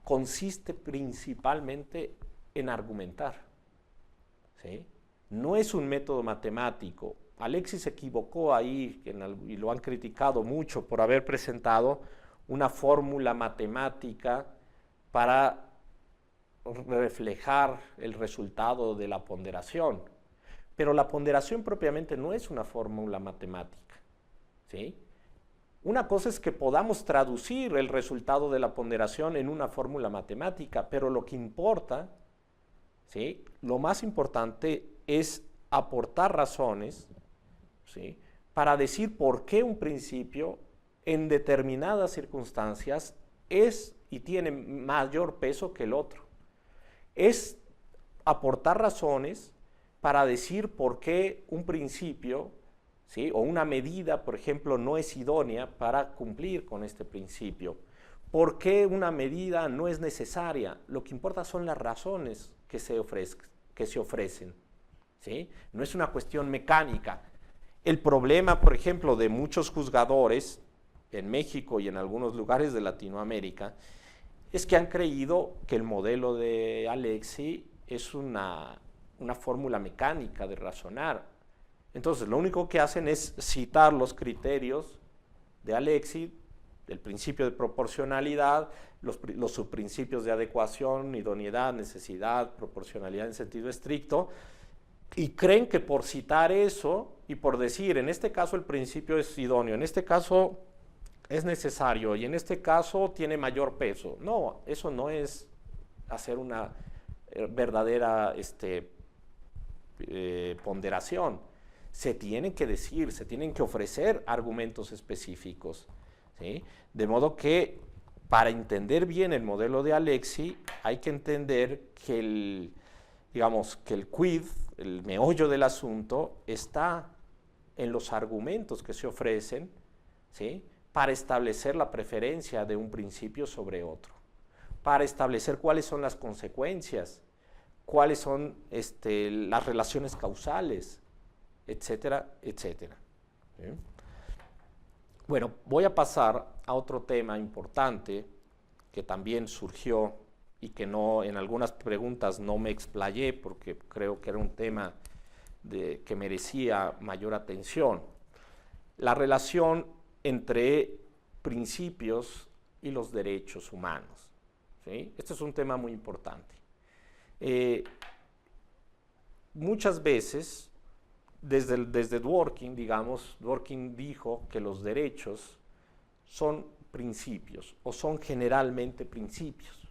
consiste principalmente en argumentar, ¿sí? No es un método matemático. Alexis se equivocó ahí y lo han criticado mucho por haber presentado una fórmula matemática para reflejar el resultado de la ponderación. Pero la ponderación propiamente no es una fórmula matemática, ¿sí? Una cosa es que podamos traducir el resultado de la ponderación en una fórmula matemática, pero lo que importa, ¿sí? Lo más importante es aportar razones, ¿sí?, para decir por qué un principio en determinadas circunstancias es y tiene mayor peso que el otro. Es aportar razones para decir por qué un principio, ¿sí?, o una medida, por ejemplo, no es idónea para cumplir con este principio. ¿Por qué una medida no es necesaria? Lo que importa son las razones que se ofrecen, ¿sí? No es una cuestión mecánica. El problema, por ejemplo, de muchos juzgadores en México y en algunos lugares de Latinoamérica es que han creído que el modelo de Alexi es una fórmula mecánica de razonar. Entonces, lo único que hacen es citar los criterios de Alexi, el principio de proporcionalidad, los subprincipios de adecuación, idoneidad, necesidad, proporcionalidad en sentido estricto, y creen que por citar eso y por decir, en este caso el principio es idóneo, en este caso es necesario y en este caso tiene mayor peso. No, eso no es hacer una verdadera ponderación. Se tienen que decir, se tienen que ofrecer argumentos específicos, ¿sí? De modo que para entender bien el modelo de Alexi hay que entender que el quid, el meollo del asunto, está en los argumentos que se ofrecen, ¿sí?, para establecer la preferencia de un principio sobre otro, para establecer cuáles son las consecuencias, cuáles son las relaciones causales, etcétera, etcétera. ¿Sí? Bueno, voy a pasar a otro tema importante que también surgió y que no, en algunas preguntas no me explayé porque creo que era un tema que merecía mayor atención. La relación entre principios y los derechos humanos, ¿sí? Este es un tema muy importante. Muchas veces, desde Dworkin, Dworkin dijo que los derechos son principios o son generalmente principios,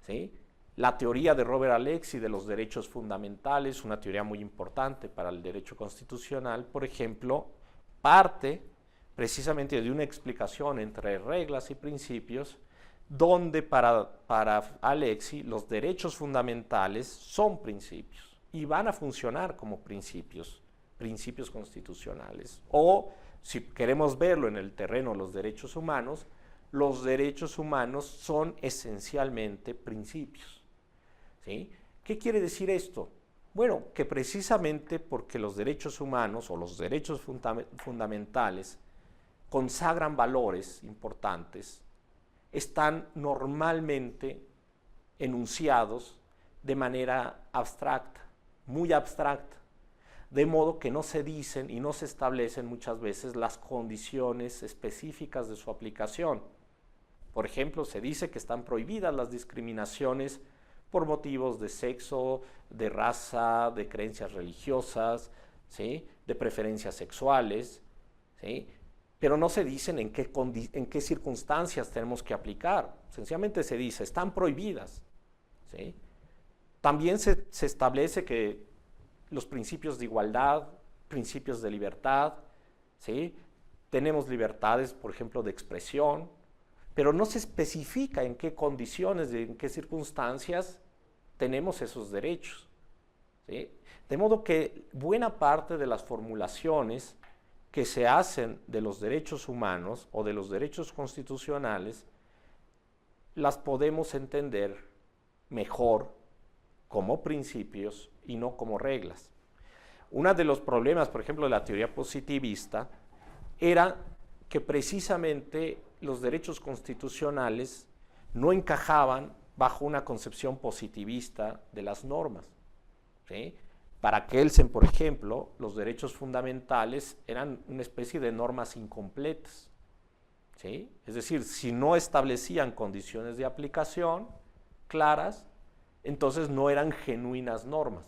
¿sí? La teoría de Robert Alexi de los derechos fundamentales, una teoría muy importante para el derecho constitucional, por ejemplo, parte precisamente de una explicación entre reglas y principios, donde para Alexi los derechos fundamentales son principios y van a funcionar como principios constitucionales. O, si queremos verlo en el terreno de los derechos humanos son esencialmente principios, ¿sí? ¿Qué quiere decir esto? Bueno, que precisamente porque los derechos humanos o los derechos fundamentales consagran valores importantes, están normalmente enunciados de manera abstracta, muy abstracta, de modo que no se dicen y no se establecen muchas veces las condiciones específicas de su aplicación. Por ejemplo, se dice que están prohibidas las discriminaciones por motivos de sexo, de raza, de creencias religiosas, ¿sí?, de preferencias sexuales, ¿sí?, pero no se dicen en qué circunstancias tenemos que aplicar. Sencillamente se dice, están prohibidas, ¿sí? También se establece que los principios de igualdad, principios de libertad, ¿sí?, tenemos libertades, por ejemplo, de expresión, pero no se especifica en qué condiciones, en qué circunstancias tenemos esos derechos, ¿sí? De modo que buena parte de las formulaciones que se hacen de los derechos humanos o de los derechos constitucionales las podemos entender mejor como principios y no como reglas. Uno de los problemas, por ejemplo, de la teoría positivista era que precisamente los derechos constitucionales no encajaban bajo una concepción positivista de las normas, ¿sí? Para Kelsen, por ejemplo, los derechos fundamentales eran una especie de normas incompletas, ¿sí? Es decir, si no establecían condiciones de aplicación claras, entonces no eran genuinas normas.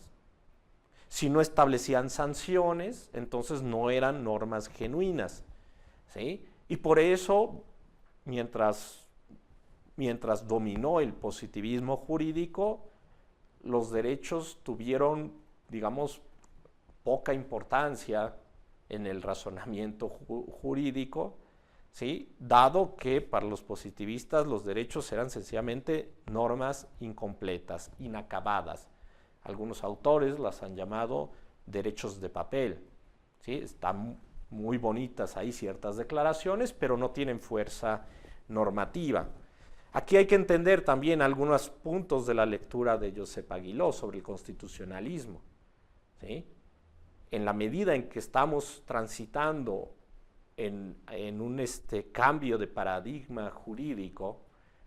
Si no establecían sanciones, entonces no eran normas genuinas, ¿sí? Y por eso, mientras dominó el positivismo jurídico, los derechos tuvieron, digamos, poca importancia en el razonamiento jurídico, ¿sí? Dado que para los positivistas los derechos eran sencillamente normas incompletas, inacabadas. Algunos autores las han llamado derechos de papel, ¿sí? Están muy bonitas ahí ciertas declaraciones, pero no tienen fuerza normativa. Aquí hay que entender también algunos puntos de la lectura de Josep Aguiló sobre el constitucionalismo, ¿sí? En la medida en que estamos transitando en un cambio de paradigma jurídico,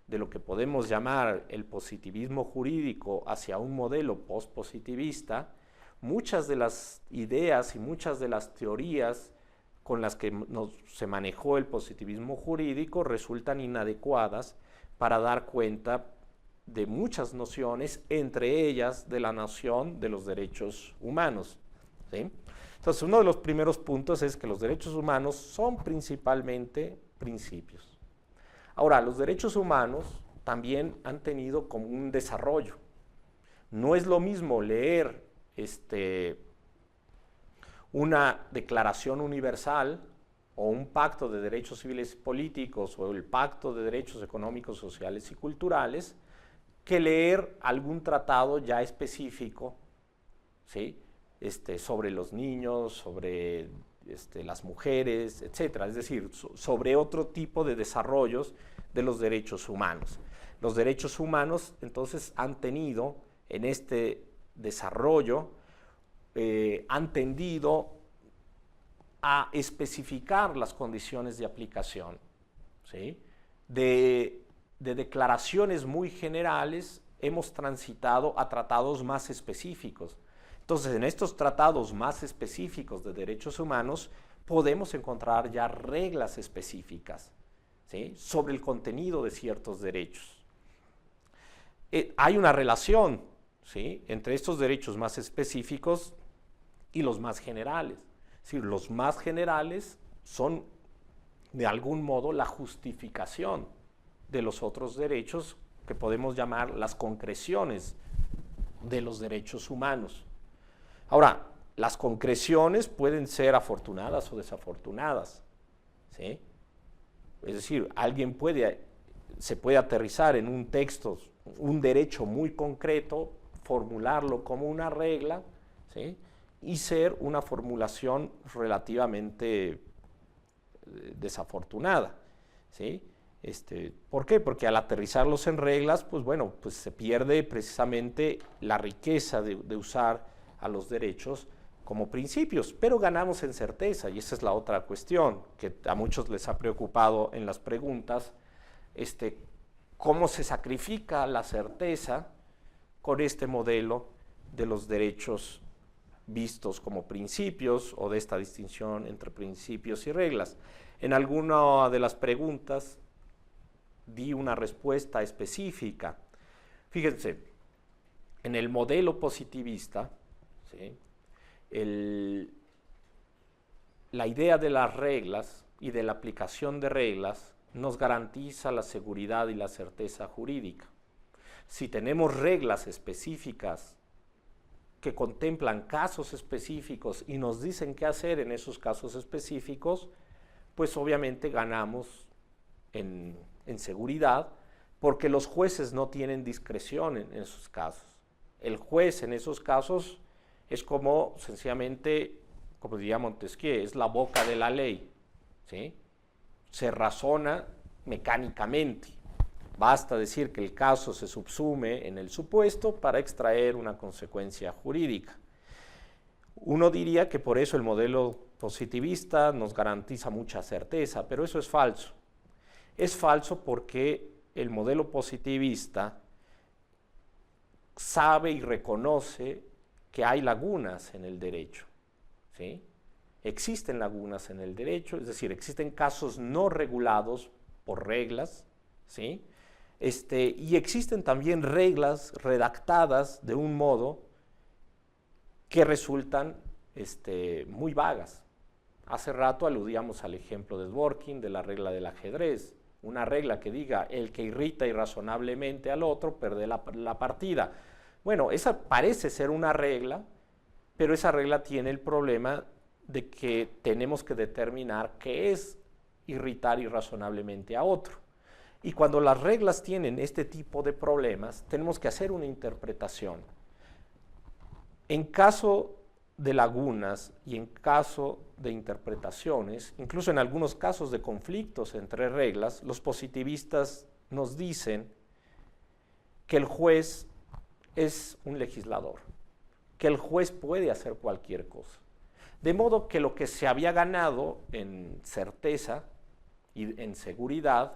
de lo que podemos llamar el positivismo jurídico hacia un modelo postpositivista, muchas de las ideas y muchas de las teorías con las que se manejó el positivismo jurídico resultan inadecuadas para dar cuenta de muchas nociones, entre ellas de la noción de los derechos humanos, ¿sí? Entonces, uno de los primeros puntos es que los derechos humanos son principalmente principios. Ahora, los derechos humanos también han tenido como un desarrollo. No es lo mismo leer una declaración universal o un pacto de derechos civiles y políticos o el pacto de derechos económicos, sociales y culturales que leer algún tratado ya específico, ¿sí? Sobre los niños, sobre las mujeres, etcétera, es decir, sobre otro tipo de desarrollos de los derechos humanos. Los derechos humanos entonces han tenido en este desarrollo, han tendido a especificar las condiciones de aplicación, ¿sí? De declaraciones muy generales hemos transitado a tratados más específicos. Entonces, en estos tratados más específicos de derechos humanos podemos encontrar ya reglas específicas, ¿sí? Sobre el contenido de ciertos derechos. Hay una relación, ¿sí? Entre estos derechos más específicos y los más generales. Es decir, los más generales son, de algún modo, la justificación de los otros derechos que podemos llamar las concreciones de los derechos humanos. Ahora, las concreciones pueden ser afortunadas o desafortunadas, ¿sí? Es decir, se puede aterrizar en un texto, un derecho muy concreto, formularlo como una regla, ¿sí? Y ser una formulación relativamente desafortunada, ¿sí? ¿Por qué? Porque al aterrizarlos en reglas, pues bueno, pues se pierde precisamente la riqueza de usar a los derechos como principios, pero ganamos en certeza, y esa es la otra cuestión que a muchos les ha preocupado en las preguntas, cómo se sacrifica la certeza con este modelo de los derechos vistos como principios o de esta distinción entre principios y reglas. En alguna de las preguntas di una respuesta específica. Fíjense, en el modelo positivista, ¿sí? La idea de las reglas y de la aplicación de reglas nos garantiza la seguridad y la certeza jurídica. Si tenemos reglas específicas que contemplan casos específicos y nos dicen qué hacer en esos casos específicos, pues obviamente ganamos en seguridad, porque los jueces no tienen discreción en esos casos. El juez en esos casos es como, sencillamente, como diría Montesquieu, es la boca de la ley, ¿sí? Se razona mecánicamente. Basta decir que el caso se subsume en el supuesto para extraer una consecuencia jurídica. Uno diría que por eso el modelo positivista nos garantiza mucha certeza, pero eso es falso. Es falso porque el modelo positivista sabe y reconoce que hay lagunas en el derecho, ¿sí? Existen lagunas en el derecho, es decir, existen casos no regulados por reglas, ¿sí? Y existen también reglas redactadas de un modo que resultan muy vagas. Hace rato aludíamos al ejemplo de Dworkin, de la regla del ajedrez. Una regla que diga, el que irrita irrazonablemente al otro pierde la partida. Bueno, esa parece ser una regla, pero esa regla tiene el problema de que tenemos que determinar qué es irritar irrazonablemente a otro. Y cuando las reglas tienen este tipo de problemas, tenemos que hacer una interpretación. En caso de lagunas y en caso de interpretaciones, incluso en algunos casos de conflictos entre reglas, los positivistas nos dicen que el juez es un legislador, que el juez puede hacer cualquier cosa. De modo que lo que se había ganado en certeza y en seguridad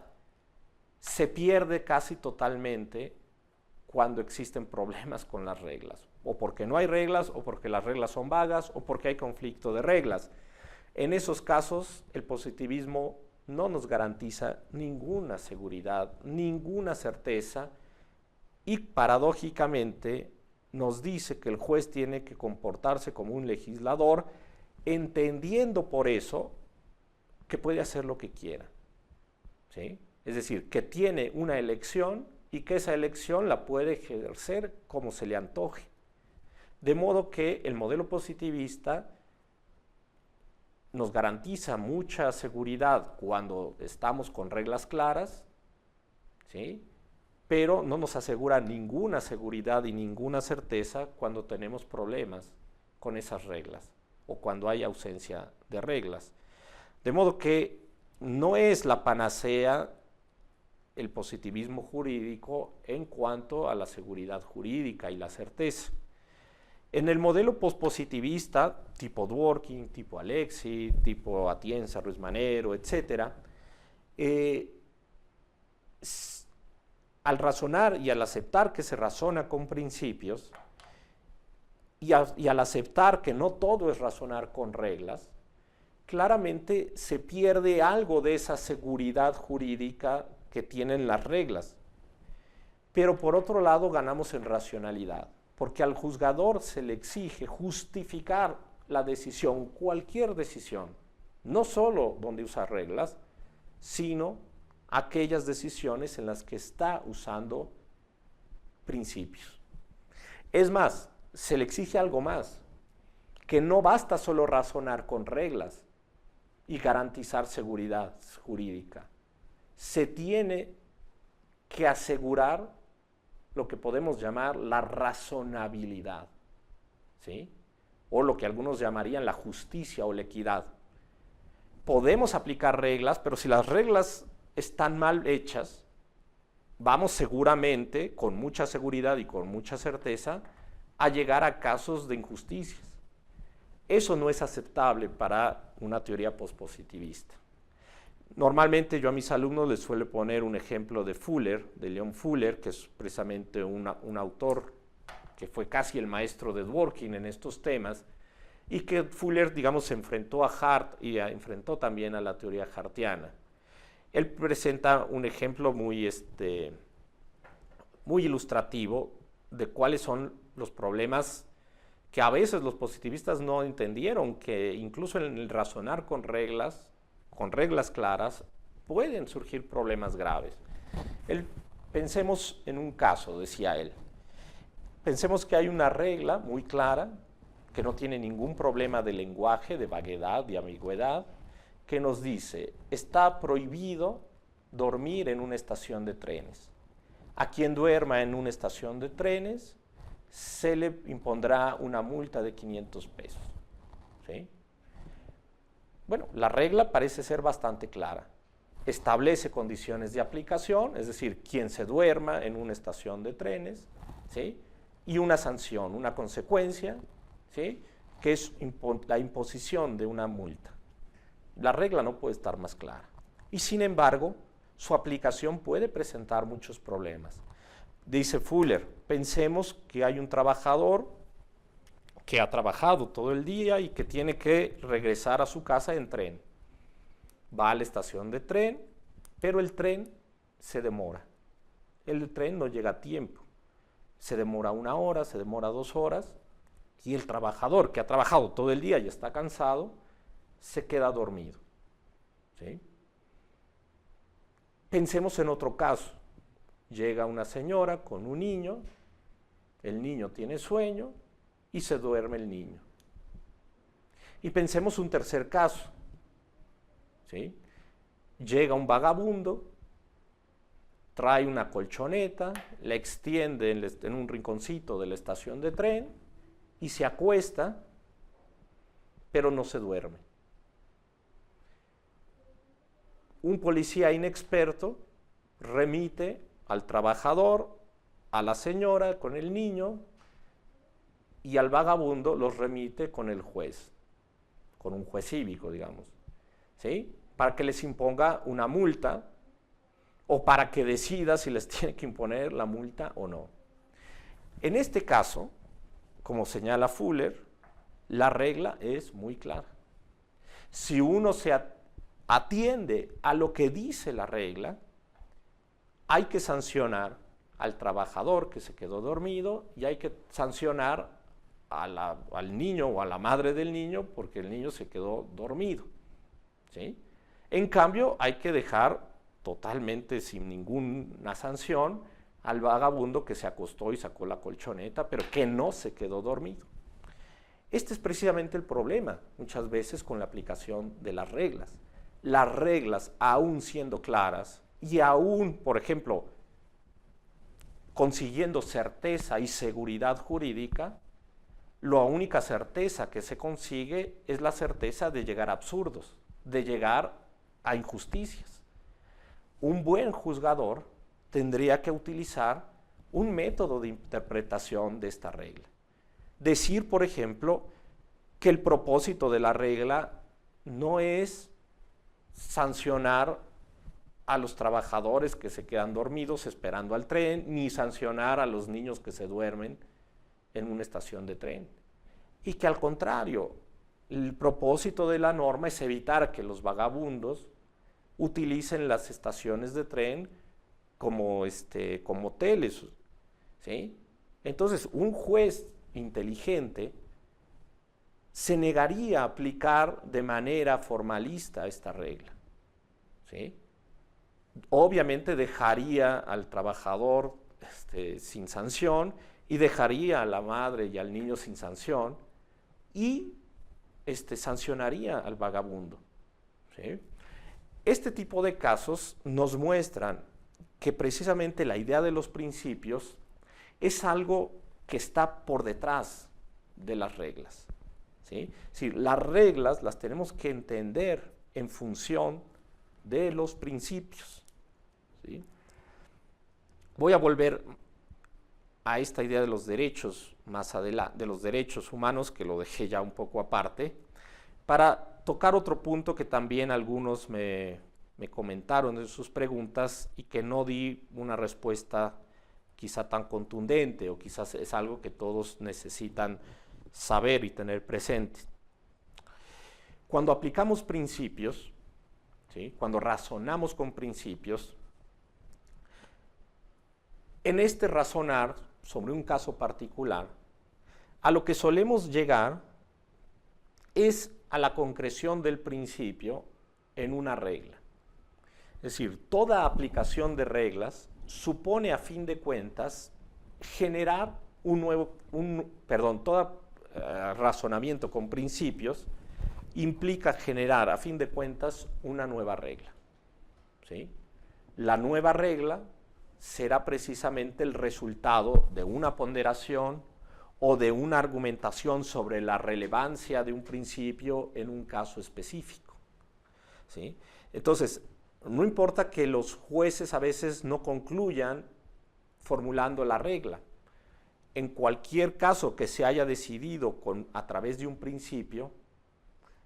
se pierde casi totalmente cuando existen problemas con las reglas, o porque no hay reglas, o porque las reglas son vagas, o porque hay conflicto de reglas. En esos casos, el positivismo no nos garantiza ninguna seguridad, ninguna certeza, y paradójicamente nos dice que el juez tiene que comportarse como un legislador, entendiendo por eso que puede hacer lo que quiera, ¿sí? Es decir, que tiene una elección y que esa elección la puede ejercer como se le antoje. De modo que el modelo positivista nos garantiza mucha seguridad cuando estamos con reglas claras, ¿sí? Pero no nos asegura ninguna seguridad y ninguna certeza cuando tenemos problemas con esas reglas o cuando hay ausencia de reglas. De modo que no es la panacea el positivismo jurídico en cuanto a la seguridad jurídica y la certeza. En el modelo pospositivista, tipo Dworkin, tipo Alexis, tipo Atienza, Ruiz Manero, etc., al razonar y al aceptar que se razona con principios y al aceptar que no todo es razonar con reglas, claramente se pierde algo de esa seguridad jurídica que tienen las reglas. Pero por otro lado ganamos en racionalidad, porque al juzgador se le exige justificar la decisión, cualquier decisión, no solo donde usa reglas, sino aquellas decisiones en las que está usando principios. Es más, se le exige algo más, que no basta solo razonar con reglas y garantizar seguridad jurídica. Se tiene que asegurar lo que podemos llamar la razonabilidad, ¿sí? O lo que algunos llamarían la justicia o la equidad. Podemos aplicar reglas, pero si las reglas están mal hechas, vamos seguramente, con mucha seguridad y con mucha certeza, a llegar a casos de injusticias. Eso no es aceptable para una teoría pospositivista. Normalmente yo a mis alumnos les suelo poner un ejemplo de Fuller, de Leon Fuller, que es precisamente un autor que fue casi el maestro de Dworkin en estos temas, y que Fuller, digamos, se enfrentó a Hart y enfrentó también a la teoría hartiana. Él presenta un ejemplo muy ilustrativo de cuáles son los problemas que a veces los positivistas no entendieron, que incluso en el razonar con reglas claras, pueden surgir problemas graves. Pensemos en un caso, decía él. Pensemos que hay una regla muy clara, que no tiene ningún problema de lenguaje, de vaguedad, de ambigüedad, que nos dice, está prohibido dormir en una estación de trenes. A quien duerma en una estación de trenes se le impondrá una multa de 500 pesos. ¿Sí? Bueno, la regla parece ser bastante clara. Establece condiciones de aplicación, es decir, quien se duerma en una estación de trenes, ¿sí? Y una sanción, una consecuencia, ¿sí? Que es la imposición de una multa. La regla no puede estar más clara. Y sin embargo, su aplicación puede presentar muchos problemas. Dice Fuller, pensemos que hay un trabajador que ha trabajado todo el día y que tiene que regresar a su casa en tren. Va a la estación de tren, pero el tren se demora. El tren no llega a tiempo. Se demora 1 hora, se demora 2 horas, y el trabajador que ha trabajado todo el día y está cansado, se queda dormido. ¿Sí? Pensemos en otro caso. Llega una señora con un niño, el niño tiene sueño y se duerme el niño. Y pensemos un tercer caso, ¿sí? Llega un vagabundo, trae una colchoneta, la extiende en un rinconcito de la estación de tren y se acuesta, pero no se duerme. Un policía inexperto remite al trabajador, a la señora con el niño, y al vagabundo los remite con el juez, con un juez cívico, digamos, ¿sí? Para que les imponga una multa o para que decida si les tiene que imponer la multa o no. En este caso, como señala Fuller, la regla es muy clara. Si uno se atiende a lo que dice la regla, hay que sancionar al trabajador que se quedó dormido y hay que sancionar al niño o a la madre del niño porque el niño se quedó dormido, ¿sí? En cambio, hay que dejar totalmente sin ninguna sanción al vagabundo que se acostó y sacó la colchoneta, pero que no se quedó dormido. Este es precisamente el problema, muchas veces, con la aplicación de las reglas. Las reglas, aún siendo claras y aún, por ejemplo, consiguiendo certeza y seguridad jurídica, la única certeza que se consigue es la certeza de llegar a absurdos, de llegar a injusticias. Un buen juzgador tendría que utilizar un método de interpretación de esta regla. Decir, por ejemplo, que el propósito de la regla no es sancionar a los trabajadores que se quedan dormidos esperando al tren, ni sancionar a los niños que se duermen en una estación de tren. Y que al contrario, el propósito de la norma es evitar que los vagabundos utilicen las estaciones de tren como hoteles, ¿sí? Entonces, un juez inteligente se negaría a aplicar de manera formalista esta regla, ¿sí? Obviamente dejaría al trabajador sin sanción y dejaría a la madre y al niño sin sanción y sancionaría al vagabundo, ¿sí? Este tipo de casos nos muestran que precisamente la idea de los principios es algo que está por detrás de las reglas, ¿sí? Es decir, las reglas las tenemos que entender en función de los principios, ¿sí? Voy a volver a esta idea de los derechos más adelante, de los derechos humanos, que lo dejé ya un poco aparte, para tocar otro punto que también algunos me comentaron en sus preguntas y que no di una respuesta quizá tan contundente, o quizás es algo que todos necesitan saber y tener presente. Cuando aplicamos principios, ¿sí? Cuando razonamos con principios, en este razonar sobre un caso particular, a lo que solemos llegar es a la concreción del principio en una regla. Es decir, toda aplicación de reglas supone a fin de cuentas generar todo razonamiento con principios implica generar a fin de cuentas una nueva regla, ¿sí? La nueva regla será precisamente el resultado de una ponderación o de una argumentación sobre la relevancia de un principio en un caso específico, ¿sí? Entonces, no importa que los jueces a veces no concluyan formulando la regla. En cualquier caso que se haya decidido a través de un principio,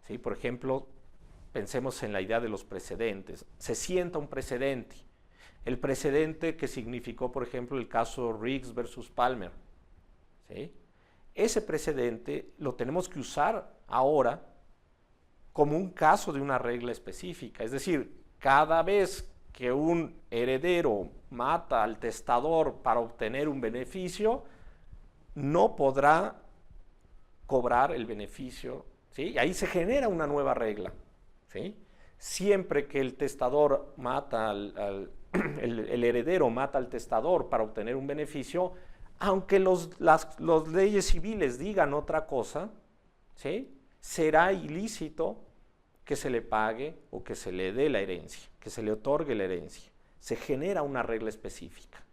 ¿sí? Por ejemplo, pensemos en la idea de los precedentes. Se sienta un precedente. El precedente que significó, por ejemplo, el caso Riggs versus Palmer, ¿sí? Ese precedente lo tenemos que usar ahora como un caso de una regla específica. Es decir, cada vez que un heredero mata al testador para obtener un beneficio, no podrá cobrar el beneficio, ¿sí? Y ahí se genera una nueva regla, ¿sí? Siempre que el testador mata el heredero mata al testador para obtener un beneficio, aunque las leyes civiles digan otra cosa, ¿sí? será ilícito que se le pague o que se le dé la herencia, que se le otorgue la herencia. Se genera una regla específica,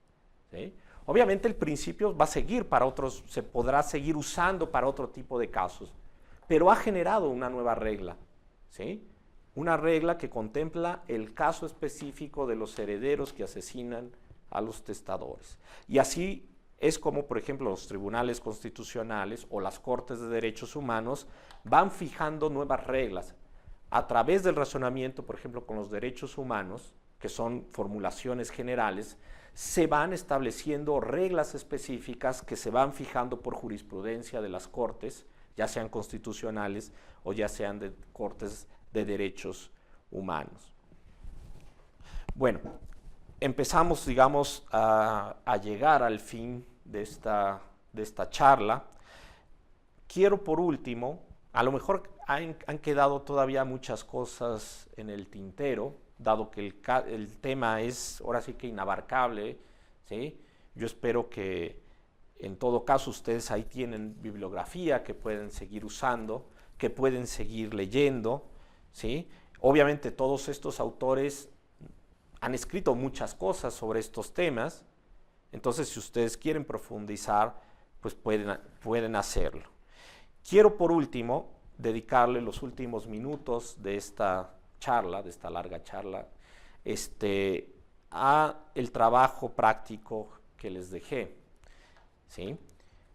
¿sí? Obviamente el principio va a seguir para otros, se podrá seguir usando para otro tipo de casos, pero ha generado una nueva regla, ¿sí? Una regla que contempla el caso específico de los herederos que asesinan a los testadores. Y así es como, por ejemplo, los tribunales constitucionales o las Cortes de Derechos Humanos van fijando nuevas reglas a través del razonamiento, por ejemplo, con los derechos humanos, que son formulaciones generales, se van estableciendo reglas específicas que se van fijando por jurisprudencia de las Cortes, ya sean constitucionales o ya sean de Cortes de Derechos Humanos. Bueno, empezamos, digamos, a llegar al fin de esta charla. Quiero, por último, a lo mejor han quedado todavía muchas cosas en el tintero, dado que el tema es ahora sí que inabarcable, ¿sí? Yo espero que en todo caso ustedes ahí tienen bibliografía que pueden seguir usando, que pueden seguir leyendo, ¿sí? Obviamente todos estos autores han escrito muchas cosas sobre estos temas, entonces si ustedes quieren profundizar, pues pueden hacerlo. Quiero por último dedicarle los últimos minutos de esta charla, de esta larga charla, a el trabajo práctico que les dejé, ¿sí?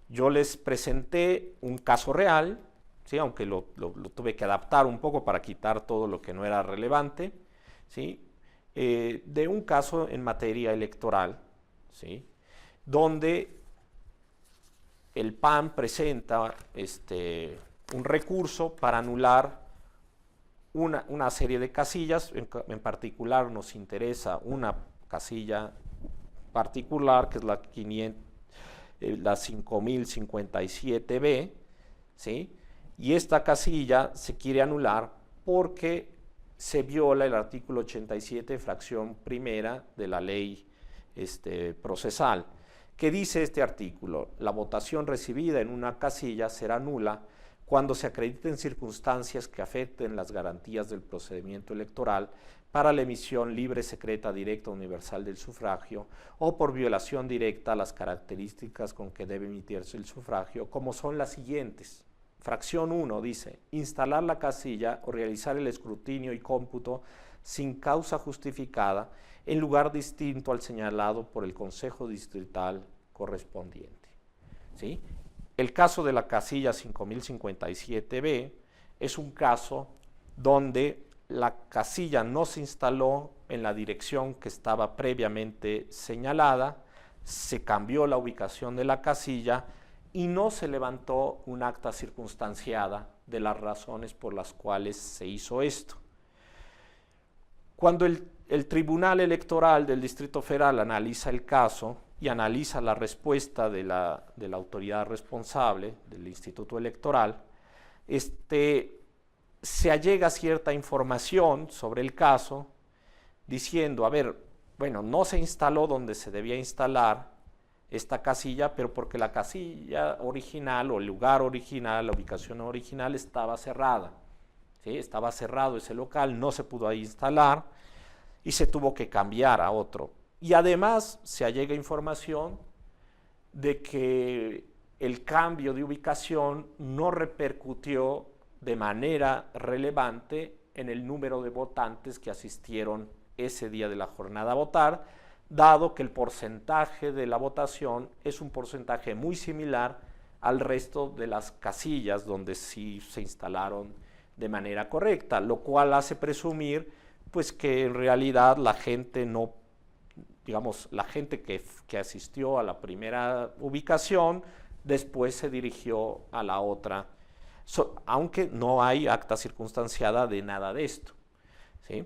Yo les presenté un caso real, ¿sí? Aunque lo tuve que adaptar un poco para quitar todo lo que no era relevante, ¿sí? De un caso en materia electoral, ¿sí? Donde el PAN presenta un recurso para anular una serie de casillas, en particular nos interesa una casilla particular, que es la 5057B, ¿sí? Y esta casilla se quiere anular porque se viola el artículo 87, fracción primera de la ley procesal, que dice este artículo: la votación recibida en una casilla será nula cuando se acrediten circunstancias que afecten las garantías del procedimiento electoral para la emisión libre, secreta, directa, universal del sufragio, o por violación directa a las características con que debe emitirse el sufragio, como son las siguientes. Fracción 1 dice: instalar la casilla o realizar el escrutinio y cómputo sin causa justificada en lugar distinto al señalado por el Consejo Distrital correspondiente, ¿sí? El caso de la casilla 5057B es un caso donde la casilla no se instaló en la dirección que estaba previamente señalada, se cambió la ubicación de la casilla y no se levantó un acta circunstanciada de las razones por las cuales se hizo esto. Cuando el Tribunal Electoral del Distrito Federal analiza el caso y analiza la respuesta de la autoridad responsable del Instituto Electoral, se allega cierta información sobre el caso diciendo: a ver, bueno, no se instaló donde se debía instalar esta casilla, pero porque la casilla original o el lugar original, la ubicación original estaba cerrada, ¿sí? Estaba cerrado ese local, no se pudo ahí instalar y se tuvo que cambiar a otro. Y además se allega información de que el cambio de ubicación no repercutió de manera relevante en el número de votantes que asistieron ese día de la jornada a votar, dado que el porcentaje de la votación es un porcentaje muy similar al resto de las casillas donde sí se instalaron de manera correcta, lo cual hace presumir pues que en realidad la gente no, digamos, la gente que asistió a la primera ubicación después se dirigió a la otra, aunque no hay acta circunstanciada de nada de esto, ¿sí?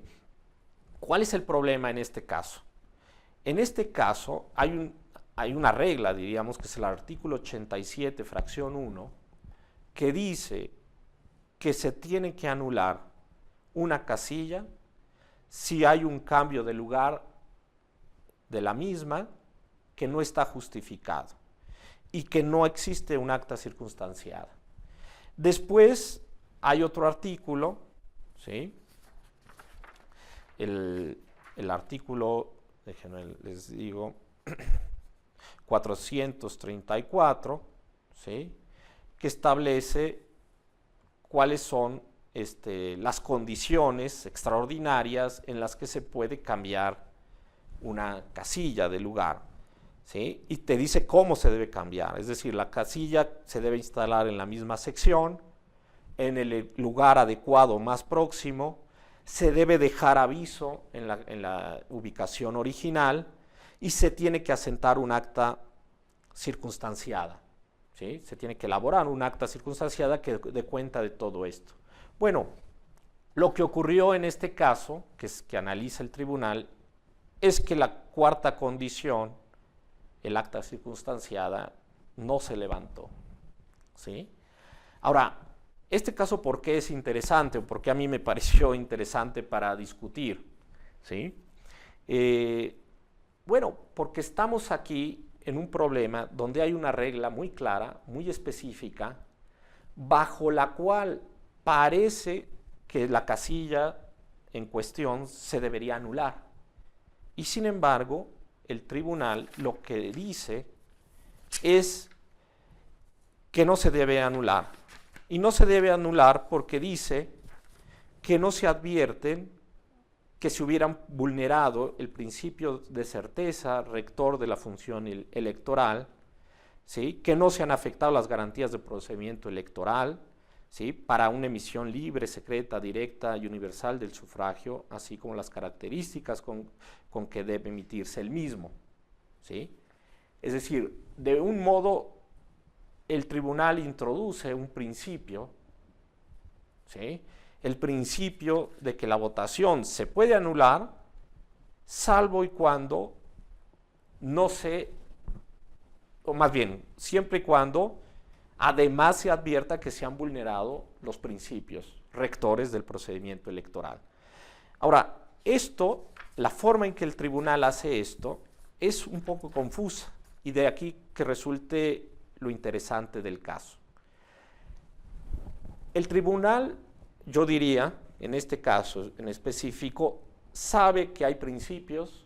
¿Cuál es el problema en este caso? En este caso hay una regla, diríamos, que es el artículo 87, fracción 1, que dice que se tiene que anular una casilla si hay un cambio de lugar de la misma que no está justificado y que no existe un acta circunstanciada. Después hay otro artículo, ¿sí? El artículo, déjenme les digo, 434, ¿sí? Que establece cuáles son las condiciones extraordinarias en las que se puede cambiar una casilla de lugar, ¿sí? Y te dice cómo se debe cambiar, es decir, la casilla se debe instalar en la misma sección, en el lugar adecuado más próximo, se debe dejar aviso en la ubicación original y se tiene que asentar un acta circunstanciada, ¿sí? Se tiene que elaborar un acta circunstanciada que dé cuenta de todo esto. Bueno, lo que ocurrió en este caso, que analiza el tribunal, es que la cuarta condición, el acta circunstanciada, no se levantó, ¿sí? Ahora, este caso, ¿por qué es interesante? O por qué a mí me pareció interesante para discutir, ¿sí? Bueno, porque estamos aquí en un problema donde hay una regla muy clara, muy específica, bajo la cual parece que la casilla en cuestión se debería anular. Y sin embargo, el tribunal lo que dice es que no se debe anular. Y no se debe anular porque dice que no se advierten que se hubieran vulnerado el principio de certeza rector de la función electoral, ¿sí? Que no se han afectado las garantías de procedimiento electoral, ¿sí? Para una emisión libre, secreta, directa y universal del sufragio, así como las características con que debe emitirse el mismo, ¿sí? Es decir, de un modo, el tribunal introduce un principio, ¿sí? El principio de que la votación se puede anular, salvo y cuando no se, o más bien, siempre y cuando además se advierta que se han vulnerado los principios rectores del procedimiento electoral. Ahora, la forma en que el tribunal hace esto, es un poco confusa, y de aquí que resulte lo interesante del caso. El tribunal, yo diría, en este caso en específico, sabe que hay principios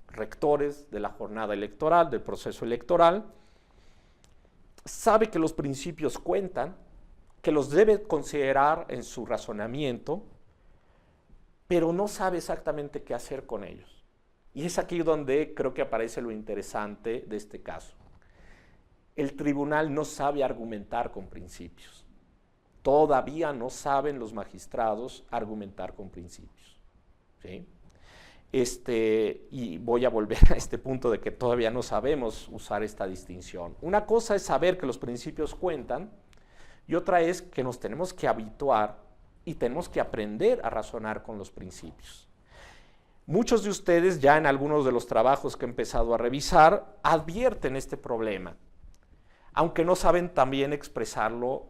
rectores de la jornada electoral, del proceso electoral, sabe que los principios cuentan, que los debe considerar en su razonamiento, pero no sabe exactamente qué hacer con ellos. Y es aquí donde creo que aparece lo interesante de este caso. El tribunal no sabe argumentar con principios. Todavía no saben los magistrados argumentar con principios, ¿sí? Y voy a volver a este punto de que todavía no sabemos usar esta distinción. Una cosa es saber que los principios cuentan y otra es que nos tenemos que habituar y tenemos que aprender a razonar con los principios. Muchos de ustedes ya en algunos de los trabajos que he empezado a revisar advierten este problema, aunque no saben también expresarlo,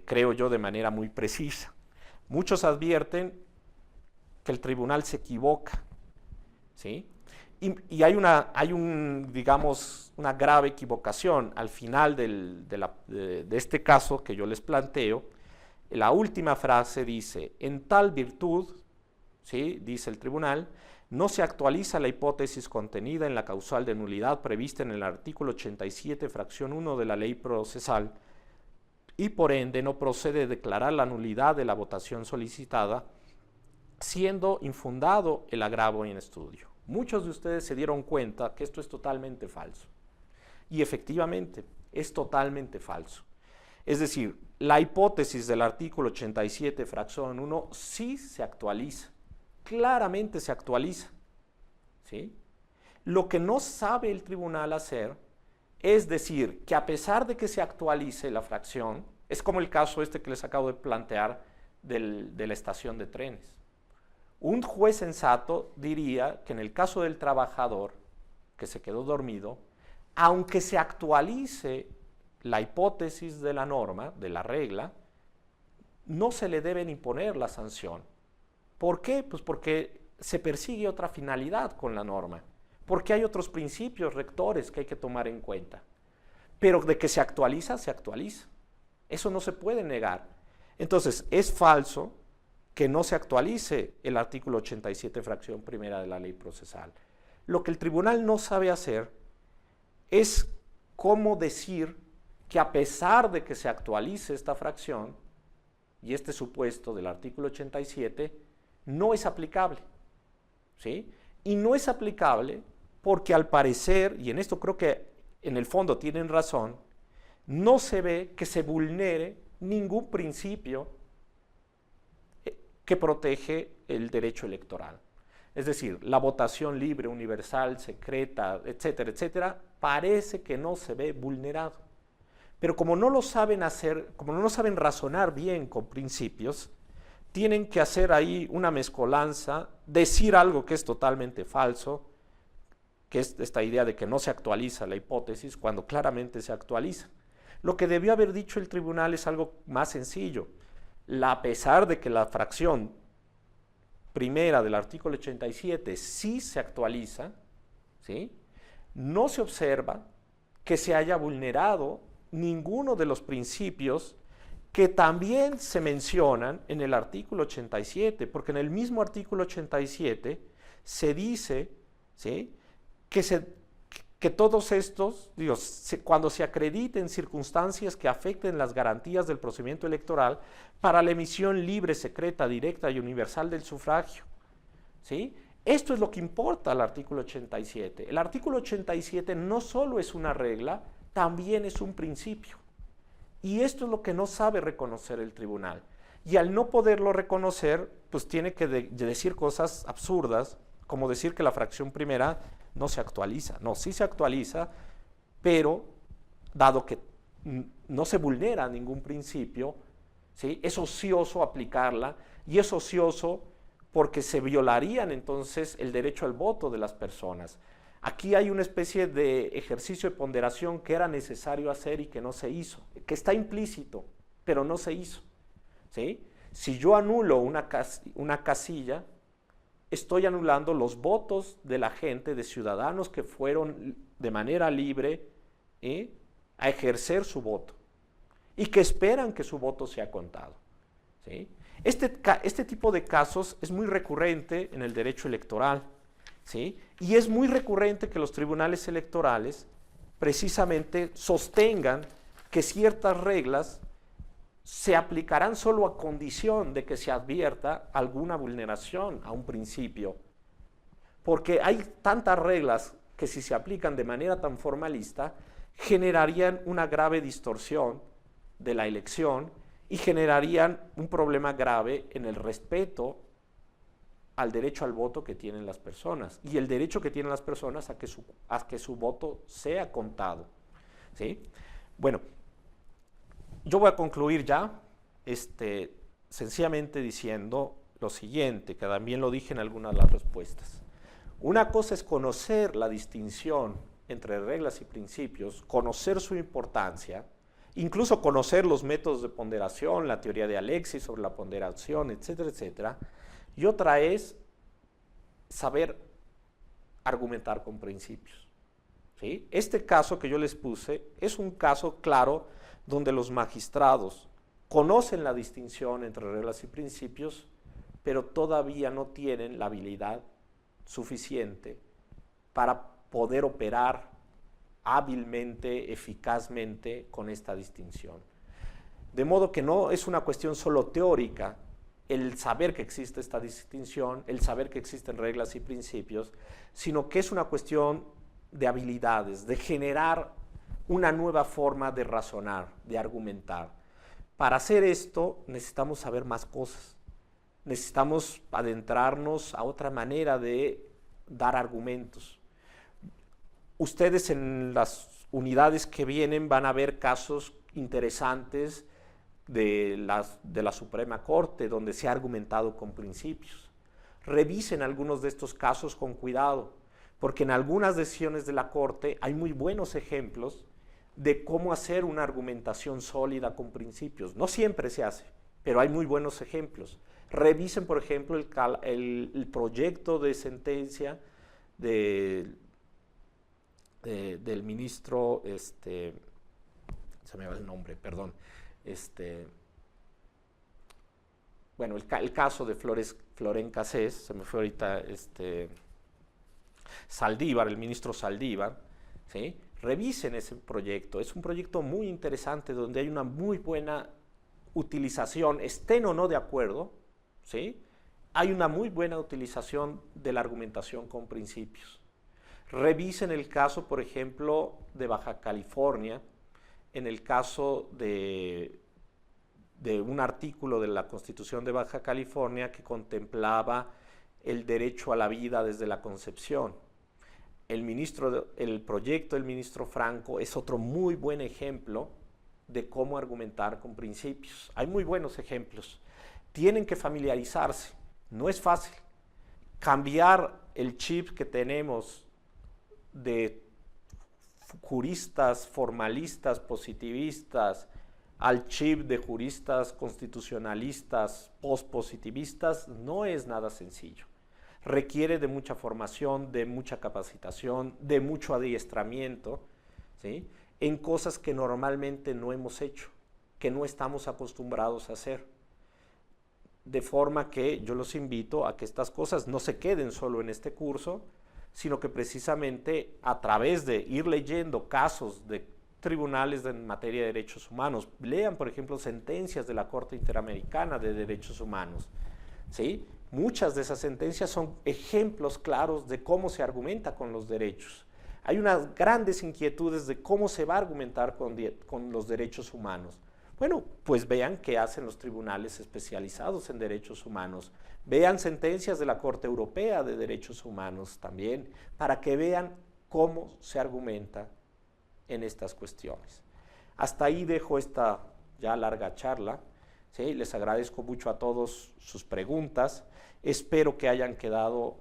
creo yo, de manera muy precisa. Muchos advierten que el tribunal se equivoca, ¿sí? Y hay digamos, una grave equivocación al final de este caso que yo les planteo. La última frase dice: en tal virtud, ¿sí?, dice el tribunal, no se actualiza la hipótesis contenida en la causal de nulidad prevista en el artículo 87, fracción 1 de la ley procesal, y por ende no procede declarar la nulidad de la votación solicitada, siendo infundado el agravio en estudio. Muchos de ustedes se dieron cuenta que esto es totalmente falso. Y efectivamente, es totalmente falso. Es decir, la hipótesis del artículo 87, fracción 1, sí se actualiza. Claramente se actualiza, ¿sí? Lo que no sabe el tribunal hacer es decir que a pesar de que se actualice la fracción, es como el caso que les acabo de plantear de la estación de trenes. Un juez sensato diría que en el caso del trabajador que se quedó dormido, aunque se actualice la hipótesis de la norma, de la regla, no se le deben imponer la sanción. ¿Por qué? Pues porque se persigue otra finalidad con la norma, porque hay otros principios rectores que hay que tomar en cuenta. Pero de que se actualiza, se actualiza. Eso no se puede negar. Entonces, es falso que no se actualice el artículo 87, fracción primera de la ley procesal. Lo que el tribunal no sabe hacer es cómo decir que a pesar de que se actualice esta fracción y este supuesto del artículo 87, no es aplicable, ¿sí? Y no es aplicable porque al parecer, y en esto creo que en el fondo tienen razón, no se ve que se vulnere ningún principio que protege el derecho electoral. Es decir, la votación libre, universal, secreta, etcétera, etcétera, parece que no se ve vulnerado. Pero como no lo saben hacer, como no saben razonar bien con principios, tienen que hacer ahí una mezcolanza, decir algo que es totalmente falso, que es esta idea de que no se actualiza la hipótesis, cuando claramente se actualiza. Lo que debió haber dicho el tribunal es algo más sencillo. A pesar de que la fracción primera del artículo 87 sí se actualiza, ¿sí?, no se observa que se haya vulnerado ninguno de los principios que también se mencionan en el artículo 87, porque en el mismo artículo 87 se dice, ¿sí?, que todos estos, digo, cuando se acrediten circunstancias que afecten las garantías del procedimiento electoral para la emisión libre, secreta, directa y universal del sufragio, ¿sí? Esto es lo que importa al artículo 87. El artículo 87 no solo es una regla, también es un principio. Y esto es lo que no sabe reconocer el tribunal. Y al no poderlo reconocer, pues tiene que decir cosas absurdas, como decir que la fracción primera no se actualiza. No, sí se actualiza, pero dado que no se vulnera ningún principio, ¿sí?, es ocioso aplicarla, y es ocioso porque se violarían entonces el derecho al voto de las personas. Aquí hay una especie de ejercicio de ponderación que era necesario hacer y que no se hizo, que está implícito, pero no se hizo, ¿sí? Si yo anulo una casilla, estoy anulando los votos de la gente, de ciudadanos que fueron de manera libre a ejercer su voto y que esperan que su voto sea contado, ¿sí? Este tipo de casos es muy recurrente en el derecho electoral, ¿sí? Y es muy recurrente que los tribunales electorales precisamente sostengan que ciertas reglas se aplicarán solo a condición de que se advierta alguna vulneración a un principio. Porque hay tantas reglas que si se aplican de manera tan formalista, generarían una grave distorsión de la elección y generarían un problema grave en el respeto al derecho al voto que tienen las personas y el derecho que tienen las personas a que su voto sea contado, ¿sí? Bueno, yo voy a concluir ya, sencillamente diciendo lo siguiente, que también lo dije en algunas de las respuestas. Una cosa es conocer la distinción entre reglas y principios, conocer su importancia, incluso conocer los métodos de ponderación, la teoría de Alexis sobre la ponderación, etcétera, etcétera. Y otra es saber argumentar con principios, ¿sí? Este caso que yo les puse es un caso claro donde los magistrados conocen la distinción entre reglas y principios, pero todavía no tienen la habilidad suficiente para poder operar hábilmente, eficazmente con esta distinción. De modo que no es una cuestión solo teórica, el saber que existe esta distinción, el saber que existen reglas y principios, sino que es una cuestión de habilidades, de generar una nueva forma de razonar, de argumentar. Para hacer esto necesitamos saber más cosas, necesitamos adentrarnos a otra manera de dar argumentos. Ustedes en las unidades que vienen van a ver casos interesantes de la Suprema Corte, donde se ha argumentado con principios. Revisen algunos de estos casos con cuidado, porque en algunas decisiones de la Corte hay muy buenos ejemplos de cómo hacer una argumentación sólida con principios. No siempre se hace, pero hay muy buenos ejemplos. Revisen, por ejemplo, el proyecto de sentencia del ministro, se me va el nombre, perdón, bueno, el caso de Florent Cassés, se me fue ahorita Saldívar, el ministro Saldívar, ¿sí? Revisen ese proyecto, es un proyecto muy interesante donde hay una muy buena utilización, estén o no de acuerdo, ¿sí? Hay una muy buena utilización de la argumentación con principios. Revisen el caso, por ejemplo, de Baja California, en el caso de un artículo de la Constitución de Baja California que contemplaba el derecho a la vida desde la concepción. El proyecto del ministro Franco es otro muy buen ejemplo de cómo argumentar con principios. Hay muy buenos ejemplos. Tienen que familiarizarse. No es fácil. Cambiar el chip que tenemos de juristas formalistas, positivistas, al chip de juristas constitucionalistas, pospositivistas, no es nada sencillo. Requiere de mucha formación, de mucha capacitación, de mucho adiestramiento, ¿sí? En cosas que normalmente no hemos hecho, que no estamos acostumbrados a hacer. De forma que yo los invito a que estas cosas no se queden solo en este curso, sino que precisamente a través de ir leyendo casos de tribunales en materia de derechos humanos, lean por ejemplo sentencias de la Corte Interamericana de Derechos Humanos, ¿sí? Muchas de esas sentencias son ejemplos claros de cómo se argumenta con los derechos. Hay unas grandes inquietudes de cómo se va a argumentar con los derechos humanos. Bueno, pues vean qué hacen los tribunales especializados en derechos humanos. Vean sentencias de la Corte Europea de Derechos Humanos también, para que vean cómo se argumenta en estas cuestiones. Hasta ahí dejo esta ya larga charla. ¿Sí? Les agradezco mucho a todos sus preguntas. Espero que hayan quedado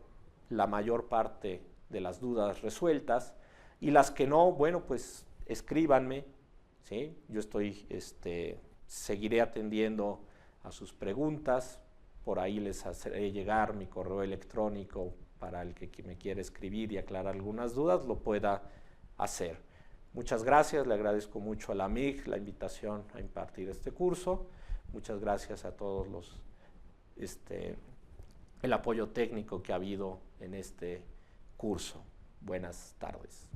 la mayor parte de las dudas resueltas. Y las que no, bueno, pues escríbanme. ¿Sí? Yo seguiré atendiendo a sus preguntas. Por ahí les haré llegar mi correo electrónico para el que me quiera escribir y aclarar algunas dudas, lo pueda hacer. Muchas gracias, le agradezco mucho a la MIG la invitación a impartir este curso. Muchas gracias a todos el apoyo técnico que ha habido en este curso. Buenas tardes.